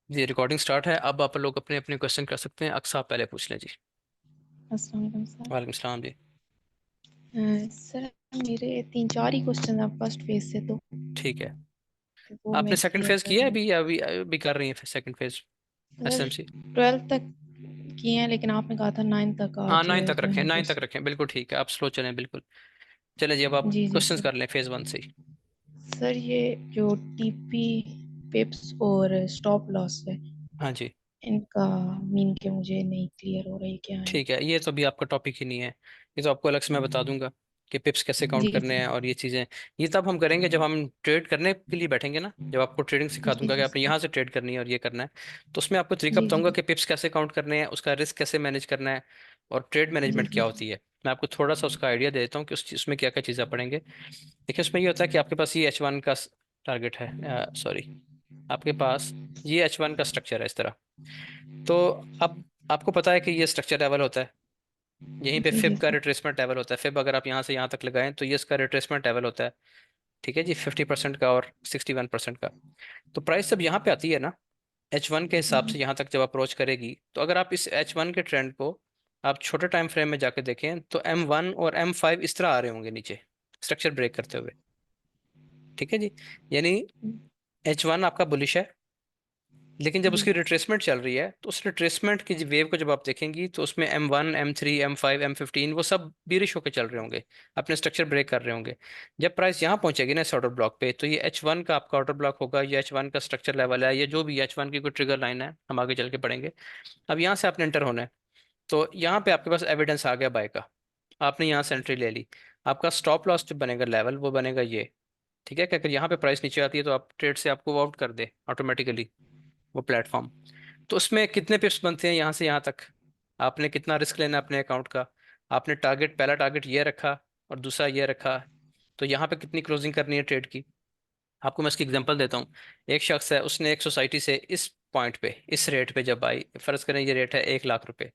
जी recording start है। अब आप लोग अपने अपने क्वेश्चन कर सकते हैं। अक्सा आप पहले पूछ लें जी। अस्सलाम वालेकुम सर। वालेकुम सलाम जी। सर मेरे 3-4 ही क्वेश्चन हैं फर्स्ट फेज से, ठीक है। तो वो आपने मैं सेकंड क्लियर फेज कर किया है लूँ। अभी या अभी कर रही हैं second phase sir SMC? 12th तक किए हैं, लेकिन आपने कहा था 9 तक हाँ आज 9 तक जो रखें, है 9 वो। तक रखें, बिल्कुल ठीक है। आप स्लो चलें बिल्कुल। चलें जी, अब आप जी जी क्वेश्चंस सर। कर लें फेज वन से ही। सर ये जो टीपी, पिप्स और स्टॉप लॉस है, हाँ जी। इनका मीन के मुझे नहीं क्लियर हो रही क्या है। ठीक है, ये तो अभी आपका टॉपिक ही नहीं है। ये तो आपको अलग से मैं बता दूंगा कि पिप्स कैसे काउंट जी करने जी। हैं और ये चीज़ें। ये तब हम करेंगे जब हम ट्रेड करने के लिए बैठेंगे ना, जब आपको ट्रेडिंग सिखा जी दूंगा कि जी आपने सर। यहाँ से ट्रेड करनी है और ये करना है। तो उसमें आपको तरीका जी जी। बताऊंगा कि पिप्स कैसे काउंट करने हैं, उसका रिस्क कैसे मैनेज करना है, और ट्रेड जी मैनेजमेंट जी। क्या होती है। मैं आपको थोड़ा सा उसका आइडिया दे देता हूँ कि उसमें क्या क्या चीज़ें पढ़ेंगे। देखिए उसमें ये होता है कि आपके पास ये H1 का टारगेट है, सॉरी, आपके पास ये H1 का स्ट्रक्चर है इस तरह। तो अब आपको पता है कि ये स्ट्रक्चर लेवल होता है, यहीं पे जी जी फिब का सर। रिट्रेसमेंट लेवल होता है। फिब अगर आप यहाँ से यहाँ तक लगाएं तो ये इसका रिट्रेसमेंट लेवल होता है। ठीक है जी, 50% का और 61% का। तो प्राइस जब यहाँ पे आती है ना, H1 के हिसाब जी से यहाँ तक जब अप्रोच करेगी, तो अगर आप इस H1 के ट्रेंड को आप छोटे टाइम फ्रेम में जाके देखें तो M1 और M5 इस तरह आ रहे होंगे नीचे, स्ट्रक्चर ब्रेक करते हुए। ठीक है जी, यानी H1 आपका बुलिश है। लेकिन जब जी उसकी रिट्रेसमेंट चल रही है तो उस रिट्रेसमेंट की वेव को जब आप देखेंगी तो उसमें M1 M3 M5 M15 वो सब बीरिश होकर चल रहे होंगे, अपने स्ट्रक्चर ब्रेक कर रहे होंगे। जब प्राइस यहाँ पहुंचेगी ना इस ऑर्डर ब्लॉक पे, तो ये H1 का आपका ऑर्डर ब्लॉक होगा, ये H1 का स्ट्रक्चर लेवल है, ये जो भी H1 की कोई ट्रिगर लाइन है, हम आगे चल के पढ़ेंगे। अब यहाँ से आपने एंटर होना है। तो यहाँ पे आपके पास एविडेंस आ गया बाय का, आपने यहाँ से एंट्री ले ली। आपका स्टॉप लॉस जो बनेगा लेवल वो बनेगा ये। ठीक है, कि अगर यहाँ पे प्राइस नीचे आती है तो आप ट्रेड से आपको आउट कर दे ऑटोमेटिकली वो प्लेटफॉर्म। तो उसमें कितने पिप्स बनते हैं यहाँ से यहाँ तक, आपने कितना रिस्क लेना है अपने अकाउंट का। आपने टारगेट, पहला टारगेट ये रखा और दूसरा ये रखा, तो यहाँ पे कितनी क्लोजिंग करनी है ट्रेड की। आपको मैं इसकी एग्जांपल देता हूँ। एक शख्स है, उसने एक सोसाइटी से इस पॉइंट पे, इस रेट पे जब आई, फर्ज करें ये रेट है 1 लाख रुपए।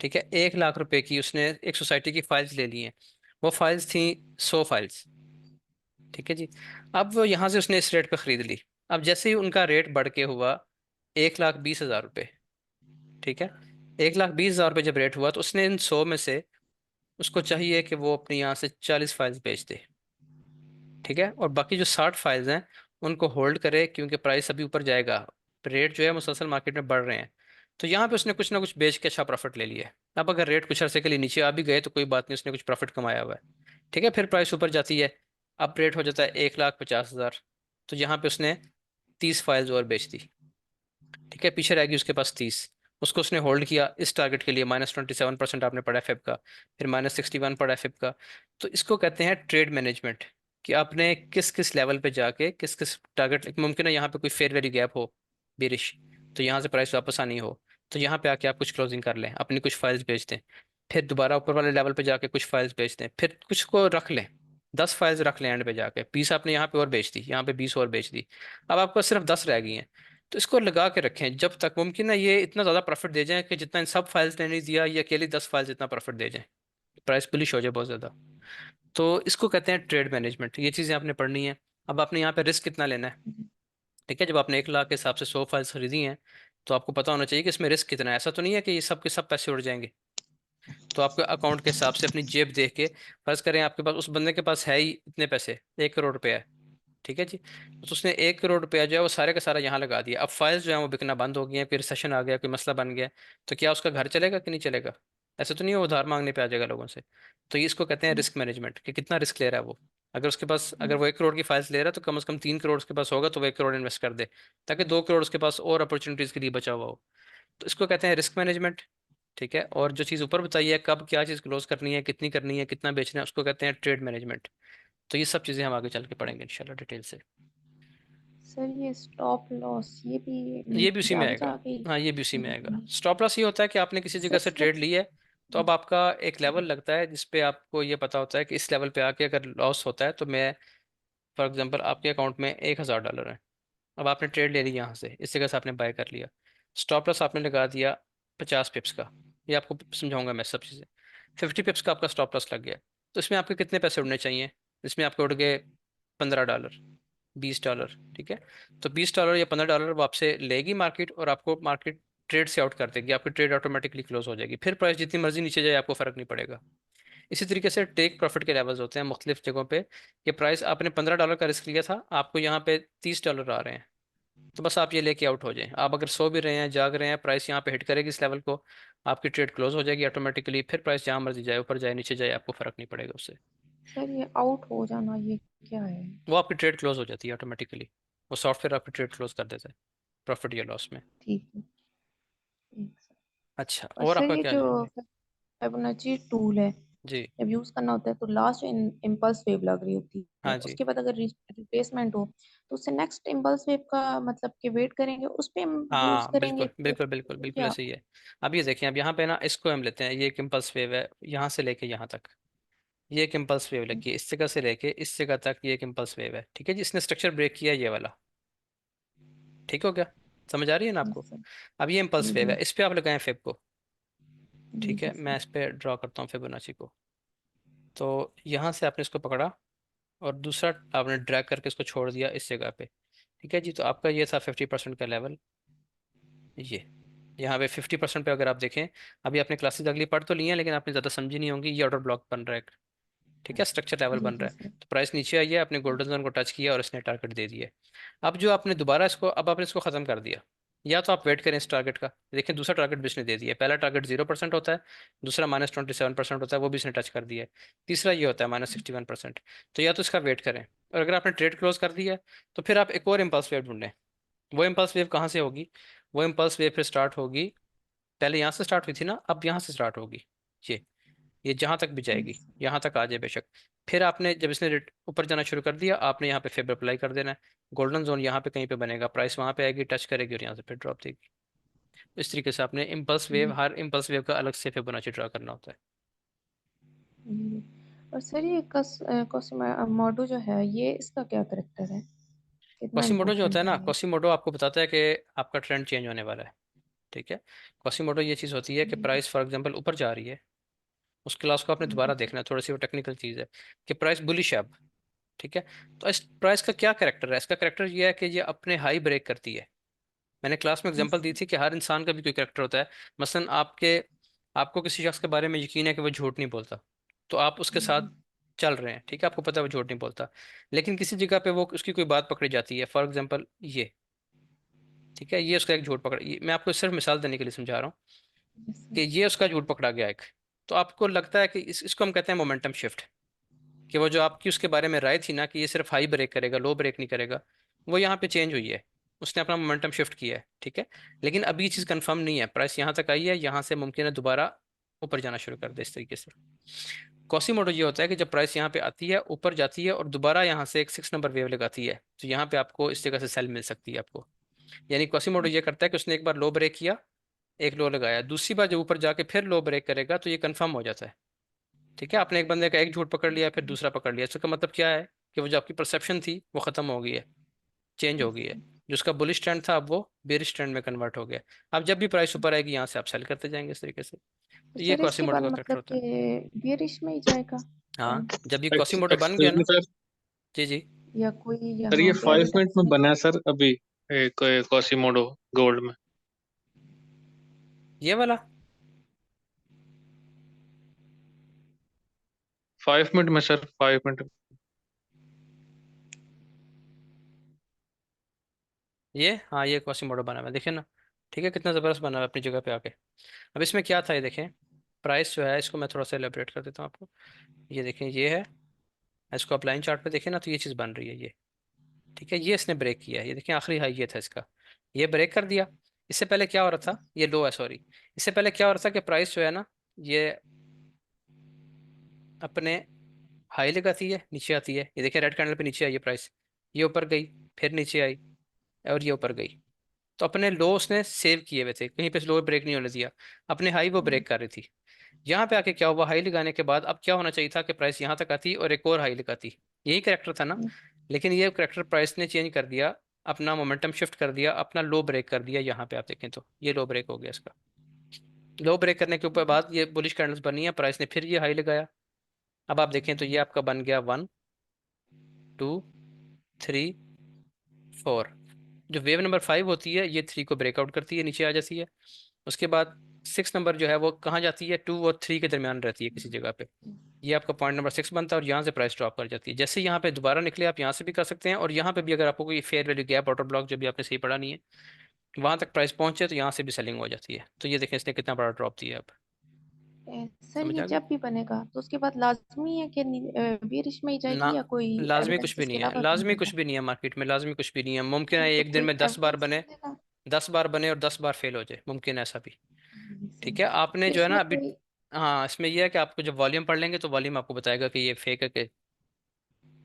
ठीक है, 1 लाख रुपए की उसने एक सोसाइटी की फाइल्स ले ली हैं। वो फाइल्स थी 100 फाइल्स। ठीक है जी। अब वो यहाँ से उसने इस रेट पे खरीद ली। अब जैसे ही उनका रेट बढ़ के हुआ 1,20,000 रुपये। ठीक है, 1,20,000 रुपये जब रेट हुआ तो उसने इन 100 में से, उसको चाहिए कि वो अपनी यहाँ से 40 फाइल्स बेच दे। ठीक है, और बाकी जो 60 फाइल्स हैं उनको होल्ड करे, क्योंकि प्राइस अभी ऊपर जाएगा, रेट जो है मुसलसल मार्केट में बढ़ रहे हैं। तो यहाँ पे उसने कुछ ना कुछ बेच के अच्छा प्रॉफिट ले लिया है। अब अगर रेट कुछ अरसे के लिए नीचे आ भी गए तो कोई बात नहीं, उसने कुछ प्रॉफिट कमाया हुआ है। ठीक है, फिर प्राइस ऊपर जाती है, अब रेट हो जाता है 1,50,000। तो यहाँ पे उसने 30 फाइल्स और बेच दी। ठीक है, पीछे रहेगी उसके पास 30। उसको उसने होल्ड किया इस टारगेट के लिए, -27% आपने पढ़ा है फिब का, फिर -61 पढ़ा है फिब का। तो इसको कहते हैं ट्रेड मैनेजमेंट, कि आपने किस किस लेवल पे जाके किस किस टारगेट, मुमकिन है यहाँ पे कोई फेयर वैल्यू गैप हो, बेरिश, तो यहाँ से प्राइस वापस आनी हो, तो यहाँ पे आके आप कुछ क्लोजिंग कर लें, अपनी कुछ फाइल्स बेच दें। फिर दोबारा ऊपर वाले लेवल पे जाके कुछ फाइल्स बेच दें, फिर कुछ को रख लें, 10 फाइल्स रख लें एंड पे जाके, 20 आपने यहाँ पे और बेच दी, यहाँ पे 20 और बेच दी। अब आपको सिर्फ 10 रह गई हैं। तो इसको लगा के रखें जब तक मुमकिन है ये इतना ज़्यादा प्रॉफिट दे जाए कि जितना इन सब फाइल्स ने नहीं दिया, ये अकेली 10 फाइल्स इतना प्रॉफिट दे जाए, प्राइस बुलिश हो जाए बहुत ज़्यादा। तो इसको कहते हैं ट्रेड मैनेजमेंट। ये चीज़ें आपने पढ़नी है। अब आपने यहाँ पे रिस्क कितना लेना है। ठीक है, जब आपने 1 लाख के हिसाब से 100 फाइल्स खरीदी हैं, तो आपको पता होना चाहिए कि इसमें रिस्क कितना है। ऐसा तो नहीं है कि ये सब के सब पैसे उड़ जाएंगे। तो आपके अकाउंट के हिसाब से अपनी जेब देख के, फर्ज करें आपके पास, उस बंदे के पास है ही इतने पैसे, 1 करोड़ रुपया है। ठीक है जी, तो उसने 1 करोड़ रुपया जो है वो सारे का सारा यहाँ लगा दिया। अब फाइल्स जो है वो बिकना बंद हो गई हैं, फिर सेशन आ गया, कोई मसला बन गया, तो क्या उसका घर चलेगा कि नहीं चलेगा? ऐसा तो नहीं है वो उधार मांगने पे आ जाएगा लोगों से। तो ये इसको कहते हैं रिस्क मैनेजमेंट, कि कितना रिस्क ले रहा है वो। अगर उसके पास, अगर वो 1 करोड़ की फाइल्स ले रहा है तो कम से कम 3 करोड़ उसके पास होगा, तो वो 1 करोड़ इन्वेस्ट कर दे, ताकि 2 करोड़ उसके पास और अपॉर्चुनिटीज के लिए बचा हुआ हो। तो इसको कहते हैं रिस्क मैनेजमेंट। ठीक है, और जो चीज़ ऊपर बताई है, कब क्या चीज़ क्लोज करनी है, कितनी करनी है, कितना बेचना है, उसको कहते हैं ट्रेड मैनेजमेंट। तो ये सब चीज़ें हम आगे चल के पढ़ेंगे इंशाल्लाह डिटेल से। सर, ये स्टॉप लॉस ये भी ये भी उसी में आगे आएगा। जाके। हाँ ये भी उसी में आएगा। स्टॉप लॉस ये होता है कि आपने किसी जगह सर से सिर्फ। ट्रेड ली है, तो अब आपका एक लेवल लगता है जिसपे आपको ये पता होता है कि इस लेवल पे आके अगर लॉस होता है तो मैं, फॉर एग्जांपल आपके अकाउंट में 1,000 डॉलर है। अब आपने ट्रेड ले ली यहाँ से, इस जगह से आपने बाय कर लिया। स्टॉप लॉस आपने लगा दिया 50 पिप्स का। ये आपको समझाऊंगा मैं सब चीज़ें। 50 पिप्स का आपका स्टॉप लॉस लग गया, तो इसमें आपके कितने पैसे उड़ने चाहिए? इसमें आपके उड़ गए 15 डॉलर। $20। ठीक है, तो $20 या $15 वो आपसे लेगी मार्केट, और आपको मार्केट ट्रेड से आउट कर देगी, आपकी ट्रेड ऑटोमेटिकली क्लोज हो जाएगी, फिर प्राइस जितनी मर्जी नीचे जाए आपको फर्क नहीं पड़ेगा। इसी तरीके से टेक प्रॉफिट के लेवल्स होते हैं मुख्तलिफ जगहों पे, कि प्राइस आपने $15 का रिस्क लिया था, आपको यहाँ पे $30 आ रहे हैं, तो बस आप ये लेके आउट हो जाएं। आप अगर सो भी रहे हैं, जाग रहे हैं, प्राइस यहाँ पे हिट करेगी इस लेवल को, आपकी ट्रेड क्लोज हो जाएगी ऑटोमेटिकली, फिर प्राइस जहाँ मर्जी जाए, ऊपर जाए नीचे जाए, आपको फर्क नहीं पड़ेगा उससे। सर ये आउट हो जाना ये क्या है? वो आपकी ट्रेड क्लोज हो जाती है ऑटोमेटिकली, वो सॉफ्टवेयर आपकी ट्रेड क्लोज कर देता है प्रॉफिट या लॉस में। ठीक है, ठीक सर। अच्छा, और और सर आपका ये क्या जो है? फिबोनाची टूल है, जी। जब यूज करना होता है तो लास्ट इम्पल्स वेव लग रही होती है, हाँ जी। उसके बाद अगर रिप्लेसमेंट हो तो उससे नेक्स्ट इम्पल्स वेव का मतलब कि वेट करेंगे, उस पे हम यूज हाँ करेंगे बिल्कुल बिल्कुल बिल्कुल बिल्कुल क्या? ऐसे ही है। अब ये देखें, अब यहाँ पे ना इसको हम लेते हैं, ये एक इम्पल्स वेव है यहाँ से लेके यहाँ तक, ये एक इम्पल्स वेव लगी है इस जगह से लेके इस जगह तक, ये एक इम्पल्स वेव है, ठीक है जी, इसने स्ट्रक्चर ब्रेक किया ये वाला। ठीक हो गया? समझ आ रही है ना आपको? सर अब ये इम्पल्स जी वेव जी है, इस पे आप लगाएं फेब को। जी ठीक है, जी मैं सर। इस पे ड्रॉ करता हूँ फिबोनाची को। तो यहाँ से आपने इसको पकड़ा, और दूसरा आपने ड्रैग करके इसको छोड़ दिया इस जगह पे। ठीक है जी, तो आपका ये था 50% का लेवल, ये यहाँ पे 50% पे अगर आप देखें, अभी आपने क्लासेस अगली पढ़ तो ली हैं लेकिन आपने ज़्यादा समझी नहीं होंगी, ये ऑर्डर ब्लॉक बन रहा है। ठीक है, स्ट्रक्चर लेवल जी बन रहा जी है, सर। तो प्राइस नीचे आई है, आपने गोल्डन जोन को टच किया और इसने टारगेट दे दिया। अब जो आपने दोबारा इसको, अब आपने इसको खत्म कर दिया, या तो आप वेट करें इस टारगेट का, देखें दूसरा टारगेट भी इसने दे दिया, पहला टारगेट 0% होता है, दूसरा -27% होता है, वो भी इसने टच कर दिया है, तीसरा ये होता है -61%। तो या तो इसका वेट करें, और अगर आपने ट्रेड क्लोज कर दिया है, तो फिर आप एक और इम्पल्स वेव ढूंढें। वो इम्पल्स वेव कहाँ से होगी? वो इम्पल्स वेव फिर स्टार्ट होगी, पहले यहाँ से स्टार्ट हुई थी ना, अब यहाँ से स्टार्ट होगी, ये जहां तक भी जाएगी, यहाँ तक आ जाए बेशक। फिर आपने जब इसने ऊपर जाना शुरू कर दिया, आपने यहाँ पे फेवर अप्लाई कर देना है, गोल्डन जोन यहाँ पे कहीं पे बनेगा, प्राइस वहां पे आएगी, टच करेगी और यहाँ से फिर ड्रॉप देगी। इस तरीके से आपने इम्पल्स वेव, जी हर इम्पल्स वेव का अलग से फिबोनाची ड्रा करना होता है। जी। और सर ये कोसिमोडो जो है, ये इसका क्या करेक्टर है, कितना कॉसीमोडो जो होता है इम्पोर्टेंट ना, है ये? कॉसीमोडो आपको बताता है कि आपका ट्रेंड चेंज होने वाला है। ठीक है, कॉसीमोडो ये चीज़ होती है कि जी प्राइस फॉर एग्जांपल ऊपर जा रही है, उस क्लास को आपने जी दोबारा देखना है, थोड़ी सी वो टेक्निकल चीज़ है, कि प्राइस बुलिश है अब। ठीक है, तो इस प्राइस का क्या करेक्टर है? इसका करेक्टर ये है कि ये अपने हाई ब्रेक करती है। मैंने क्लास में एग्जांपल दी थी कि हर इंसान का भी कोई करेक्टर होता है। मसलन आपको किसी शख्स के बारे में यकीन है कि वो झूठ नहीं बोलता, तो आप उसके साथ चल रहे हैं, ठीक है, आपको पता है वो झूठ नहीं बोलता, लेकिन किसी जगह पे वो उसकी कोई बात पकड़ी जाती है, फॉर एग्जांपल ये, ठीक है, ये उसका एक झूठ मैं आपको सिर्फ मिसाल देने के लिए समझा रहा हूँ कि ये उसका झूठ पकड़ा गया एक, तो आपको लगता है कि इसको हम कहते हैं मोमेंटम शिफ्ट, कि वो जो आपकी उसके बारे में राय थी ना कि ये सिर्फ हाई ब्रेक करेगा, लो ब्रेक नहीं करेगा, वो यहाँ पे चेंज हुई है, उसने अपना मोमेंटम शिफ्ट किया है। ठीक है, लेकिन अभी ये चीज़ कंफर्म नहीं है, प्राइस यहाँ तक आई है, यहाँ से मुमकिन है दोबारा ऊपर जाना शुरू कर दे इस तरीके से। कॉसीमोडो ये होता है कि जब प्राइस यहाँ पे आती है, ऊपर जाती है, और दोबारा यहाँ से एक 6 नंबर वेव लगाती है, तो यहाँ पे आपको इस जगह से सेल मिल सकती है आपको। यानी कॉसीमोडो ये करता है कि उसने एक बार लो ब्रेक किया, एक लो लगाया, दूसरी बार जब ऊपर जाके फिर लो ब्रेक करेगा तो ये कंफर्म हो जाता है। ठीक है, आपने एक बंदे का एक झूठ पकड़ लिया, फिर दूसरा पकड़ लिया, इसका मतलब क्या है कि वो जो आपकी परसेप्शन थी वो खत्म हो गई है, चेंज हो गई है, जो उसका बुलिश ट्रेंड था अब वो बेरिश ट्रेंड में कन्वर्ट हो गया। अब जब भी प्राइस ऊपर आएगी, यहाँ से आप सेल करते जाएंगे इस तरीके से। तो तो ये सर इसके क्वासीमोडो बाद का करेक्टर मतलब होता है। कि बियरिश में ही जाएगा हाँ, प्राइस, जब ये क्वासीमोडो बन गया एक्सक्यूज मी ना। सर। जी जी। या कोई सर ये यहाँ पे अभी 5 मिनट तक में से? बना है सर अभी, एक कॉसीमोडो गोल्ड में। ये वाला 5 मिनट में सर, 5 मिनट में। ये, हाँ ये क्वासीमोडो बना हुआ है, देखिए ना। ठीक है, कितना ज़बरदस्त बना हुआ है अपनी जगह पे आके। अब इसमें क्या था ये देखें, प्राइस जो है, इसको मैं थोड़ा सा एलेबरेट कर देता हूँ आपको। ये देखें, ये है, इसको आप लाइन चार्ट पे देखें ना, तो ये चीज़ बन रही है ये। ठीक है, ये इसने ब्रेक किया है, ये देखें आखिरी हाई ये था इसका, ये ब्रेक कर दिया। इससे पहले क्या हो रहा था, ये लो है सॉरी, इससे पहले क्या हो रहा था कि प्राइस जो है ना, ये अपने हाई लगाती है, नीचे आती है, ये देखिए रेड कैंडल पे नीचे आई है प्राइस, ये ऊपर गई, फिर नीचे आई, और ये ऊपर गई। तो अपने लो उसने सेव किए हुए थे, कहीं पे लो ब्रेक नहीं होने दिया, अपने हाई वो ब्रेक कर रही थी। यहाँ पे आके क्या हुआ, हाई लगाने के बाद अब क्या होना चाहिए था कि प्राइस यहाँ तक आती और एक और हाई लगाती, यही करेक्टर था ना। लेकिन ये करेक्टर प्राइस ने चेंज कर दिया, अपना मोमेंटम शिफ्ट कर दिया, अपना लो ब्रेक कर दिया, यहाँ पे आप देखें तो ये लो ब्रेक हो गया इसका। लो ब्रेक करने के ऊपर बाद ये बुलिश कैंडल्स बनी है, प्राइस ने फिर ये हाई लगाया। अब आप देखें तो ये आपका बन गया 1 2 3 4। जो वेव नंबर 5 होती है ये 3 को ब्रेकआउट करती है, नीचे आ जाती है। उसके बाद 6 नंबर जो है वो कहाँ जाती है, 2 और 3 के दरमियान रहती है किसी जगह पे। ये आपका पॉइंट नंबर 6 बनता है, और यहाँ से प्राइस ड्रॉप कर जाती है। जैसे यहाँ पे दोबारा निकले आप यहाँ से भी कर सकते हैं, और यहाँ पे भी अगर आपको कोई fair value gap order block जब भी आपने सही पढ़ा नहीं है वहां तक प्राइस पहुंचे तो यहाँ से भी सेलिंग हो जाती है। तो ये देखें इसने कितना बड़ा ड्रॉप दिया अब। सर समझ ये आ गया जब भी बनेगा तो उसके बाद लाजमी है कि बेरिश में ही ना? जाएगी या कोई लाजमी एविडेंस कुछ भी इसके नहीं है, अलावा भी लाजमी कुछ मिलेगा? भी नहीं है मार्केट में, लाजमी कुछ भी नहीं है। मुमकिन है तो एक दिन कोई में 10 बार एविडेंस बने, मिलेगा? 10 बार बने और 10 बार फेल हो जाए, मुमकिन है ऐसा भी। जी सर। ठीक है, आपने तो जो है ना इसमें अभी, कोई हाँ इसमें यह है कि आपको जब वॉल्यूम पढ़ लेंगे तो वॉल्यूम आपको बताएगा कि ये फेक है कि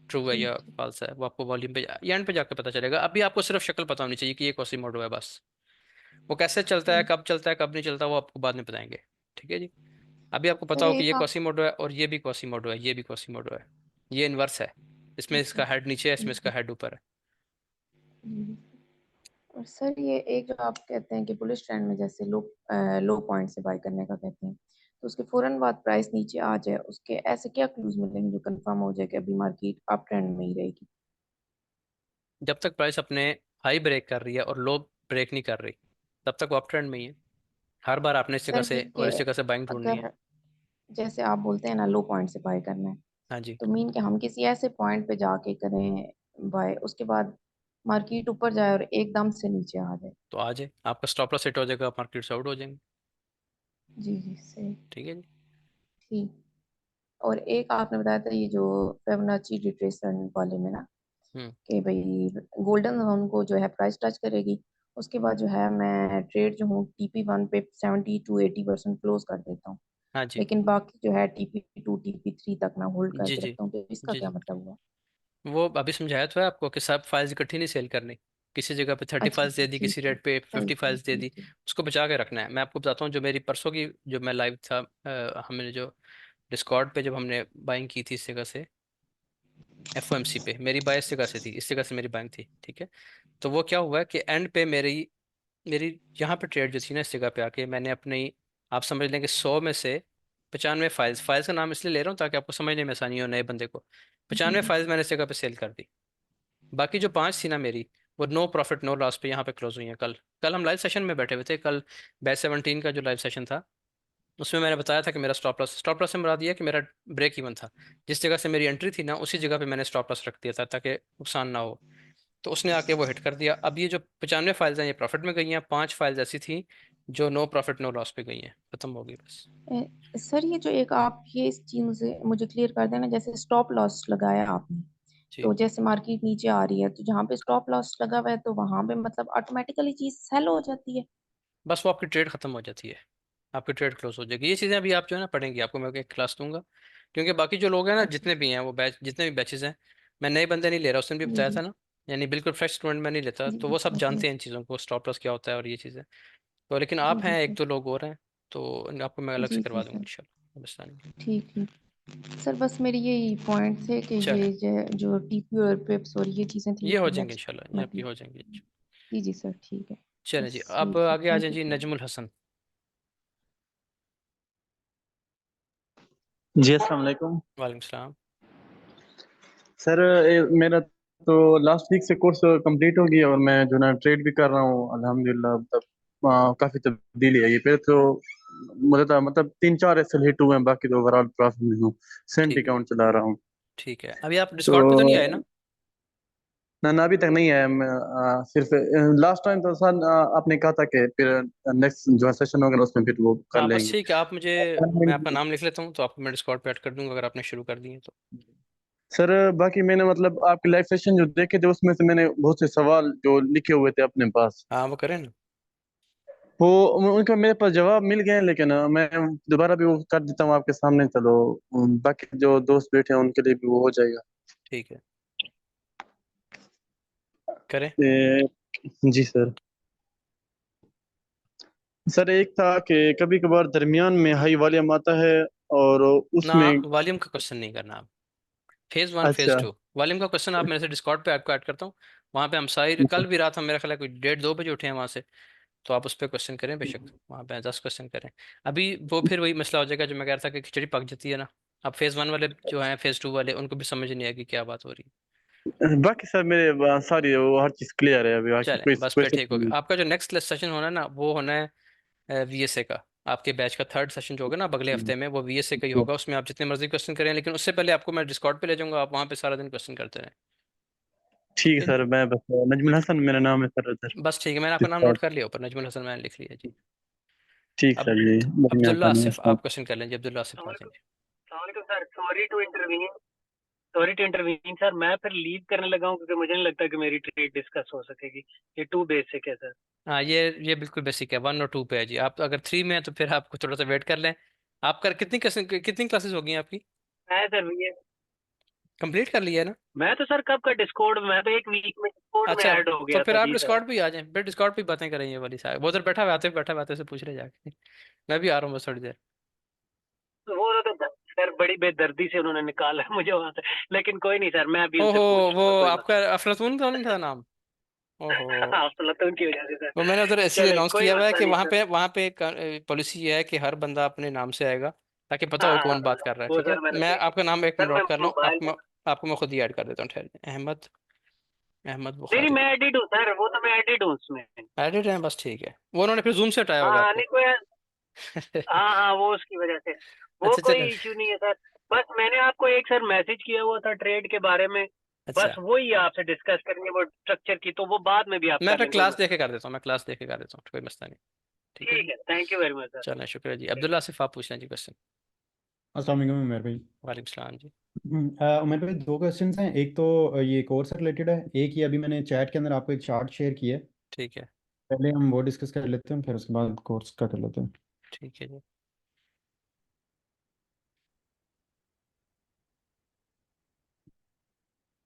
ट्रू है या ठीक ठीक। फॉल्स है। वो आपको वॉल्यूम पे एंड पे जाकर पता चलेगा। अभी आपको सिर्फ शक्ल पता होनी चाहिए कि ये कॉसिमोडो है बस। वो कैसे चलता है कब नहीं चलता वो आपको बाद में बताएंगे। ठीक है जी। अभी आपको पता सर हो कि ये एक आप कॉसिमोडो है और ये भी कॉसिमोडो है, ये भी कॉसिमोडो है। ये इनवर्स है, इसमें ठीक है। इसका हेड नीचे है, इसमें ठीक इसका है। हेड ऊपर है। जी। और सर ये एक जो आप कहते हैं कि बुलिश ट्रेंड में जैसे लो पॉइंट से बाय करने का कहते हैं, तो उसके फौरन बाद प्राइस नीचे आ जाए, उसके ऐसे क्या क्लूज मिलेंगे जो कंफर्म हो जाए कि अभी मार्केट अप ट्रेंड में ही रहेगी? जब तक प्राइस अपने हाई ब्रेक कर रही है और लो ब्रेक नहीं कर रही तब तक वो अप ट्रेंड में ही है। हर बार आपने इस जगह सर से मीन और के इस जगह से बाइंग ढूंढनी है। अगर जैसे आप बोलते हैं ना लो पॉइंट से बाय करना है, हाँ जी। तो मीन के हम किसी ऐसे पॉइंट पे जाके करें बाय, उसके बाद मार्केट ऊपर जाए और एकदम से नीचे आ जाए? तो आ जाए, आपका स्टॉप लॉस हिट हो जाएगा, आप मार्केट से आउट हो जाएंगे। जी जी सही। ठीक है जी। ठीक। और एक आपने बताया था ये जो फिबोनाची रिट्रेसमेंट वाले में ना, हम्म। कि भाई गोल्डन जोन को जो है प्राइस टच करेगी, उसके बाद जो है मैं ट्रेड जो हूँ TP1 पे 70 to 80% क्लोज कर देता हूँ, हाँ जी। लेकिन बाकी जो है TP2 TP3 तक मैं होल्ड जी करके जी। रखता हूँ, तो इसका जी क्या जी। मतलब हुआ? वो अभी समझाया तो है आपको कि सब फाइल्स इकट्ठी नहीं सेल करनी। किसी जगह पे 30 अच्छा फाइल्स अच्छा दे दी, ठीक किसी ठीक। रेट पे सही 50 सही फाइल्स दे ठीक दी। ठीक। उसको बचा के रखना है। मैं आपको बताता हूँ, जो मेरी परसों की जो मैं लाइव था, हमने जो डिस्कॉर्ड पे जब हमने बाइंग की थी इस जगह से, FOMC पे मेरी बाय इस जगह से थी, इस जगह से मेरी बाइंग थी। ठीक है। तो वो क्या हुआ कि एंड पे मेरी मेरी यहाँ पे ट्रेड जो थी ना इस जगह पे आके मैंने अपनी, आप समझ लें कि 100 में से 95 फाइल्स, फाइल्स का नाम इसलिए ले रहा हूँ ताकि आपको समझने में आसानी हो नए बंदे को। जी 95 जी। फाइल्स मैंने इस जगह पे सेल कर दी। बाकी जो 5 थी ना मेरी, वो नो प्रॉफिट नो लॉस पे यहाँ पे क्लोज हुई हैं कल। कल हम लाइव सेशन में बैठे हुए थे, कल बैच 17 का जो लाइव सेशन था उसमें मैंने बताया था कि मेरा स्टॉप लॉस से मुराद ये है कि मेरा ब्रेक इवन था। जिस जगह से मेरी एंट्री थी ना उसी जगह पे मैंने स्टॉप लॉस रख दिया था ताकि नुकसान ना हो। तो उसने आके वो हिट कर दिया। अब ये जो 95 फाइल्स हैं ये प्रॉफिट में गई हैं, 5 फाइल्स ऐसी थी जो नो प्रॉफिट नो लॉस पे गई हैं, खत्म हो गई बस। सर ये जो एक आप ये इस चीज मुझे क्लियर कर देना, जैसे स्टॉप लॉस लगाया आपने, जी। तो जैसे मार्केट नीचे आ रही है तो जहाँ पे स्टॉप लॉस लगा हुआ है तो वहां पे मतलब ऑटोमेटिकली चीज सेल हो जाती है? बस वो आपकी ट्रेड खत्म हो जाती है, आपकी ट्रेड क्लोज हो जाएगी। ये चीज़ें अभी आप जो है ना पढ़ेंगे, आपको मैं एक क्लास दूंगा। क्योंकि बाकी जो लोग हैं ना अच्छा जितने अच्छा। भी हैं वो बैच, जितने भी बैचेस हैं, मैं नए बंदे नहीं ले रहा, उसने भी जी बताया जी। था ना। यानी बिल्कुल फ्रेश स्टूडेंट मैं नहीं लेता, जी तो जी वो सब समझ गई। जानते हैं इन चीज़ों को, स्टॉप लॉस क्या होता है और ये चीज़ें। तो लेकिन जी आप जी हैं, एक सर। दो लोग और हैं, तो आपको मैं अलग से जी जी करवा दूंगा सर। इंशाल्लाह पाकिस्तानी। ठीक ठीक। सर बस मेरी यही पॉइंट थे कि चले, ये जो TP और पिप्स और ये चीज़ें थी ये ये हो फिर जाएंगे नेक्स्ट इंशाल्लाह, ये आपकी मतलब। हो जाएंगी। जी जी सर ठीक है। चलें जी, बस अब यही था, आगे आ जाए थैंक यू जी सर। नजमुल हसन। जी अस्सलाम वालेकुम वालेकुम सलाम। सर। मेरा तो लास्ट वीक से कोर्स कंप्लीट हो गया और मैं जो ना ट्रेड भी कर रहा हूँ अल्हम्दुलिल्लाह। मतलब काफ़ी तब्दीली आई है। पहले तो मुझे तो मतलब 3-4 हिट हुए हैं, बाकी तो ओवरऑल प्रॉफिट में हूँ। सेंट ठीक है। अकाउंट चला रहा हूँ। ठीक है, अभी आप तो डिस्कॉर्ड पे तो नहीं आए ना? ना ना अभी तक नहीं आया। मैं सिर्फ लास्ट टाइम तो सर आपने कहा था कि फिर नेक्स्ट जो सेशन होगा उसमें फिर वो कर हाँ बस लेंगे। ठीक है, आप मुझे, मैं आपका नाम लिख लेता हूँ तो आपको मैं डिस्कॉर्ड पे ऐड कर दूंगा अगर आपने शुरू कर दिए तो। सर बाकी मैंने मतलब आपके लाइव सेशन जो देखे थे उसमें से मैंने बहुत से सवाल जो लिखे हुए थे अपने पास, हाँ वो करें ना। वो उनका मेरे पास जवाब मिल गया है। लेकिन मैं दोबारा भी वो कर देता हूँ आपके सामने। चलो बाकी जो दोस्त बैठे हैं उनके लिए भी वो हो जाएगा। ठीक है, करें। जी सर। सर एक था कि कभी कभार दरमियान में हाई वॉल्यूम आता है और ना, उसमें। वॉल्यूम का क्वेश्चन नहीं करना आप। फेज 1 फेज अच्छा 2, वॉल्यूम का क्वेश्चन आप मेरे से डिस्कॉर्ड पे आपको ऐड करता हूँ। वहाँ पे हम सारी, कल भी रात हम मेरा ख्याल है कोई 1:30-2 बजे उठे हैं वहाँ से। तो आप उस पर क्वेश्चन करें बेशक, वहाँ पे 10 क्वेश्चन करें। अभी वो फिर वही मसला हो जाएगा जो मैं कह रहा था कि खिचड़ी पक जाती है ना। अब फेज 1 वाले जो हैं, फेज 2 वाले, उनको भी समझ नहीं आएगी क्या बात हो रही है। बाकी सर मेरे सारी वो हर चीज़ क्लियर है अभी, बाकी चले कोई बस फिर ठीक हो क्वेश्चन। गया। आपका जो नेक्स्ट सेशन होना है ना, वो होना है वीएसए का। आपके बैच का थर्ड सेशन जो होगा ना अब अगले हफ्ते में, वो वीएसए का ही होगा। उसमें आप जितने मर्जी क्वेश्चन करें, लेकिन उससे पहले आपको मैं डिस्कॉर्ड पे ले जाऊंगा, आप वहाँ पे सारा दिन क्वेश्चन करते रहें। ठीक ठीक है है सर, जी। मैं बस नजमुल हसन मेरा नाम है सर इधर। बस ठीक है, मैंने आपका नाम नोट कर लिया ऊपर, नजमुल हसन मैंने लिख लिया जी। ठीक अब सर जी, बहुत अब्दुल्ला मेहरबानी आसिफ, है। आप क्वेश्चन कर लें जी। अब्दुल्ला आसिफ आ जाएंगे। Sir, sorry to intervene sir, मैं फिर लीव करने लगा हूँ क्योंकि मुझे नहीं लगता कि मेरी ट्रेड डिस्कस हो सकेगी। ये टू बेसिक है सर। हाँ, ये बिल्कुल बेसिक है, 1 और 2 पे है जी। आप अगर 3 में है तो फिर आपको थोड़ा सा वेट कर लें। आपका कितनी क्लासेस हो गई हैं आपकी? मैं सर ये कंप्लीट कर लिया है ना? मैं तो सर कब का डिस्कॉर्ड, मैं तो एक वीक में डिस्कॉर्ड में अच्छा, ऐड हो तो गया फिर था आप जी सर। डिस्कॉर्ड पे ही आ जाएं, फिर डिस्कॉर्ड पे ही बातें करें ये वाली साहब। वो उधर बैठा हुआ से पूछ रहे जाके। मैं भी आ रहा हूँ बस थोड़ी देर। तो वो तो सर बड़ी बेदर्दी से उन्होंने निकाला मुझे वहां से, लेकिन कोई नहीं सर, मैं अभी उनसे ओहो, पूछ वो लूंगा, कोई आपका मसला अफलातून तो नहीं था नाम? ओहो, नहीं। हाँ, अफलातून की वजह से वो मैंने उधर सर। इसलिए चले, अनाउंस कोई किया हुआ है मसला कि नहीं वहाँ सर। पे एक पॉलिसी ये है कि हर बंदा अपने नाम से आएगा, ताकि पता हाँ हो हाँ कौन हाँ, बात कर रहा है। वो ठीक है, सर मैंने मैं देख आपका नाम एक सर, मिनट मैं नोट कर लूँ। मोबाइल पे। आपको मैं खुद ही ऐड कर देता हूँ, ठहर जाइए। अहमद, अहमद नहीं नहीं, बुखारी। मैं एडिड हूँ सर, वो तो मैं एडिड हूँ उसमें। एडिट है बस, ठीक है। वो उन्होंने फिर जूम से हटाया हाँ होगा हाँ, आपको। नहीं कोई। हाँ हाँ, वो उसकी वजह से, वो अच्छा कोई चलें। इशू नहीं है सर। बस मैंने आपको एक सर मैसेज किया हुआ था ट्रेड के बारे में, बस अच्छा, वही आपसे डिस्कस करेंगे वो स्ट्रक्चर की, तो वो बाद में भी आप मैं कर फिर लें, कोई क्लास मसला देके नहीं। कर देता हूँ, मैं क्लास देके कर देता हूँ, कोई मसला नहीं। ठीक है ठीक जी। है, thank you very much sir. चलें, शुक्रिया जी। अब्दुल्ला आसिफ, आप पूछ लें जी क्वेश्चन। अस्सलाम वालेकुम उमर भाई। वालेकुम सलाम जी। उमर भाई, दो क्वेश्चंस हैं। एक तो ये कोर्स से रिलेटेड है, एक ही अभी मैंने चैट के अंदर आपको एक चार्ट शेयर किया है। ठीक है। पहले हम वो डिस्कस कर लेते हैं, फिर उसके बाद कोर्स का कर लेते हैं। ठीक है जी।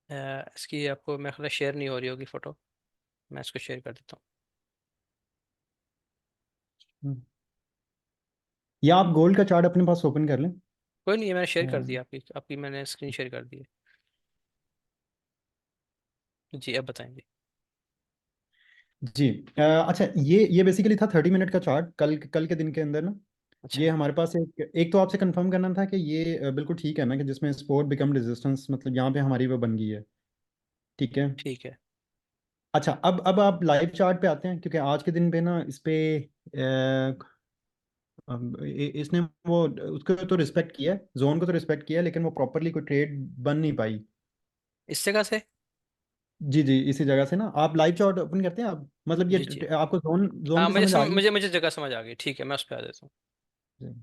इसकी आपको मैं ख्याल शेयर नहीं हो रही होगी फोटो, मैं इसको शेयर कर देता हूँ। हम्म। या आप गोल्ड का चार्ट अपने पास ओपन कर लें। कोई नहीं है, मैंने शेयर कर अ, दिया। आपकी आपकी मैंने स्क्रीन शेयर कर दी है जी। अब बताएंगे। जी। अच्छा, ये बेसिकली था 30 मिनट का चार्ट, कल कल के दिन के अंदर ना। अच्छा, ये हमारे पास एक तो आपसे कंफर्म करना था कि ये बिल्कुल ठीक है ना, कि जिसमें सपोर्ट बिकम रेजिस्टेंस, मतलब यहाँ पे हमारी वो बन गई है। ठीक है। ठीक है। अच्छा, अब आप लाइव चार्ट पे आते हैं, क्योंकि आज के दिन पे ना इस पे इसने वो उसको तो रिस्पेक्ट किया, जोन को तो रिस्पेक्ट किया, लेकिन वो प्रॉपरली कोई ट्रेड बन नहीं पाई। इस जगह से। जी जी, इसी जगह से ना आप लाइव चार्ट ओपन करते हैं आप, मतलब ये जी जी। आपको जोन जोन हाँ, की समझ आ गई। मुझे जगह समझ आ गई। ठीक है, मैं उस पर आ जाता हूँ। जी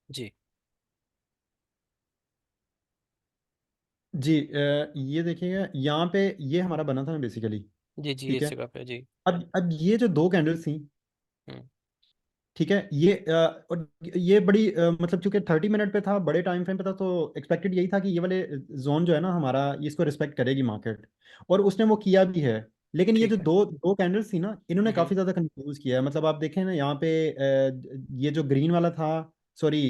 जी जी। ये देखिएगा यहाँ पे, ये हमारा बना था बेसिकली। जी जी, ठीक इस है। जगह पे जी। अब ये जो दो कैंडल्स थी, हम्म। ठीक है, ये और ये बड़ी मतलब चूंकि 30 मिनट पे था, बड़े टाइम फ्रेम पे था, तो एक्सपेक्टेड यही था कि ये वाले जोन जो है ना हमारा, ये इसको रिस्पेक्ट करेगी मार्केट, और उसने वो किया भी है। लेकिन ये जो ठीक है। दो दो कैंडल्स थी ना, इन्होंने हम्म। काफ़ी ज़्यादा कंफ्यूज किया है। मतलब आप देखें ना यहाँ पे ये जो ग्रीन वाला था, सॉरी,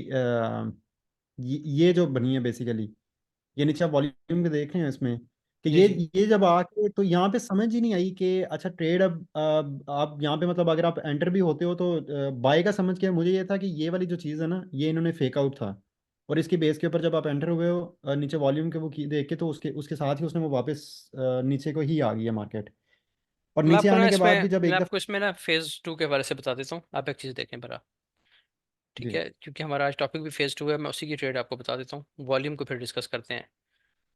ये जो बनी है बेसिकली, ये नीचे आप वॉल्यूम के देख रहे हैं इसमें, कि जी जी। ये जब आके तो यहाँ पे समझ ही नहीं आई कि अच्छा ट्रेड अब आप यहाँ पे, मतलब अगर आप एंटर भी होते हो तो बाय का समझ के, मुझे ये था कि ये वाली जो चीज़ है ना, ये इन्होंने फेक आउट था, और इसके बेस के ऊपर जब आप एंटर हुए हो नीचे वॉल्यूम के वो देख के, तो उसके उसके साथ ही उसने वो वापस नीचे को ही आ गई है मार्केट। और मैं नीचे आपको ना आने के बाद इसमें भी जब मैं एक आपको दफ़ा। इसमें ना फेज़ 2 के बारे से बता देता हूँ। आप एक चीज़ देखें बरा। ठीक जी है, क्योंकि हमारा आज टॉपिक भी फेज़ 2 है, मैं उसी की ट्रेड आपको बता देता हूँ। वॉल्यूम को फिर डिस्कस करते हैं।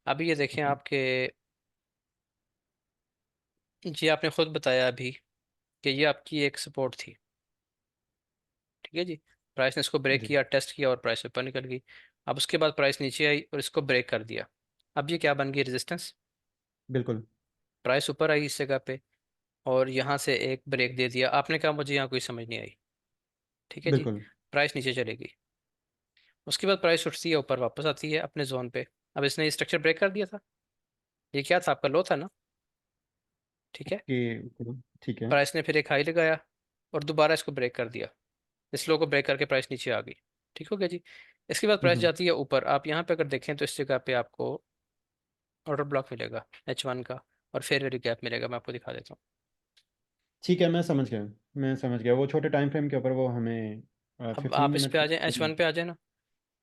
अभी ये देखें आपके, जी आपने खुद बताया अभी कि ये आपकी एक सपोर्ट थी। ठीक है जी। प्राइस ने इसको ब्रेक जी किया, टेस्ट किया, और प्राइस ऊपर निकल गई। अब उसके बाद प्राइस नीचे आई और इसको ब्रेक कर दिया। अब ये क्या बन गई? रेजिस्टेंस। बिल्कुल प्राइस ऊपर आई इस जगह पे, और यहाँ से एक ब्रेक दे दिया। आपने कहा मुझे यहाँ कोई समझ नहीं आई। ठीक है जी। बिल्कुल। प्राइस नीचे चलेगी, उसके बाद प्राइस उठती है ऊपर, वापस आती है अपने जोन पे। अब इसने स्ट्रक्चर ब्रेक कर दिया था। ये क्या था? आपका लो था ना? ठीक है। ओके ओके, ठीक है। प्राइस ने फिर एक हाई लगाया और दोबारा इसको ब्रेक कर दिया। इस लो को ब्रेक करके प्राइस नीचे आ गई। ठीक हो गया जी। इसके बाद प्राइस हम्म, जाती है ऊपर। आप यहाँ पे अगर देखें तो इस जगह पे आपको ऑर्डर ब्लॉक मिलेगा H1 का, और फेयर वैल्यू गैप मिलेगा। मैं आपको दिखा देता हूँ। ठीक है, मैं समझ गया, मैं समझ गया, वो छोटे टाइम फ्रेम के ऊपर वो हमें अब 15 आप इस मिनट पे आ जाएं, H1 पे आ जाए ना,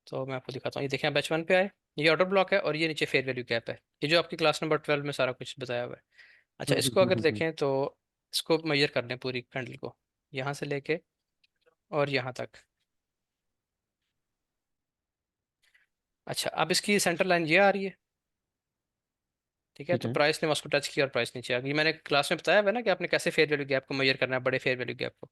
तो मैं आपको दिखाता हूँ। ये देखें, आप H1 पे आए, ये ऑर्डर ब्लॉक है और ये नीचे फेयर वैल्यू गैप है, ये जो आपकी क्लास नंबर 12 में सारा कुछ बताया हुआ है। अच्छा, इसको अगर हम्म। देखें तो इसको मेजर कर लें पूरी कैंडल को, यहाँ से लेके और यहाँ तक। अच्छा, अब इसकी सेंटर लाइन ये आ रही है, ठीक है। ठीक तो है। प्राइस ने उसको टच किया और प्राइस नीचे आ गई। मैंने क्लास में बताया हुआ है ना कि आपने कैसे फेयर वैल्यू गैप को मेजर करना है, बड़े फेयर वैल्यू गैप को,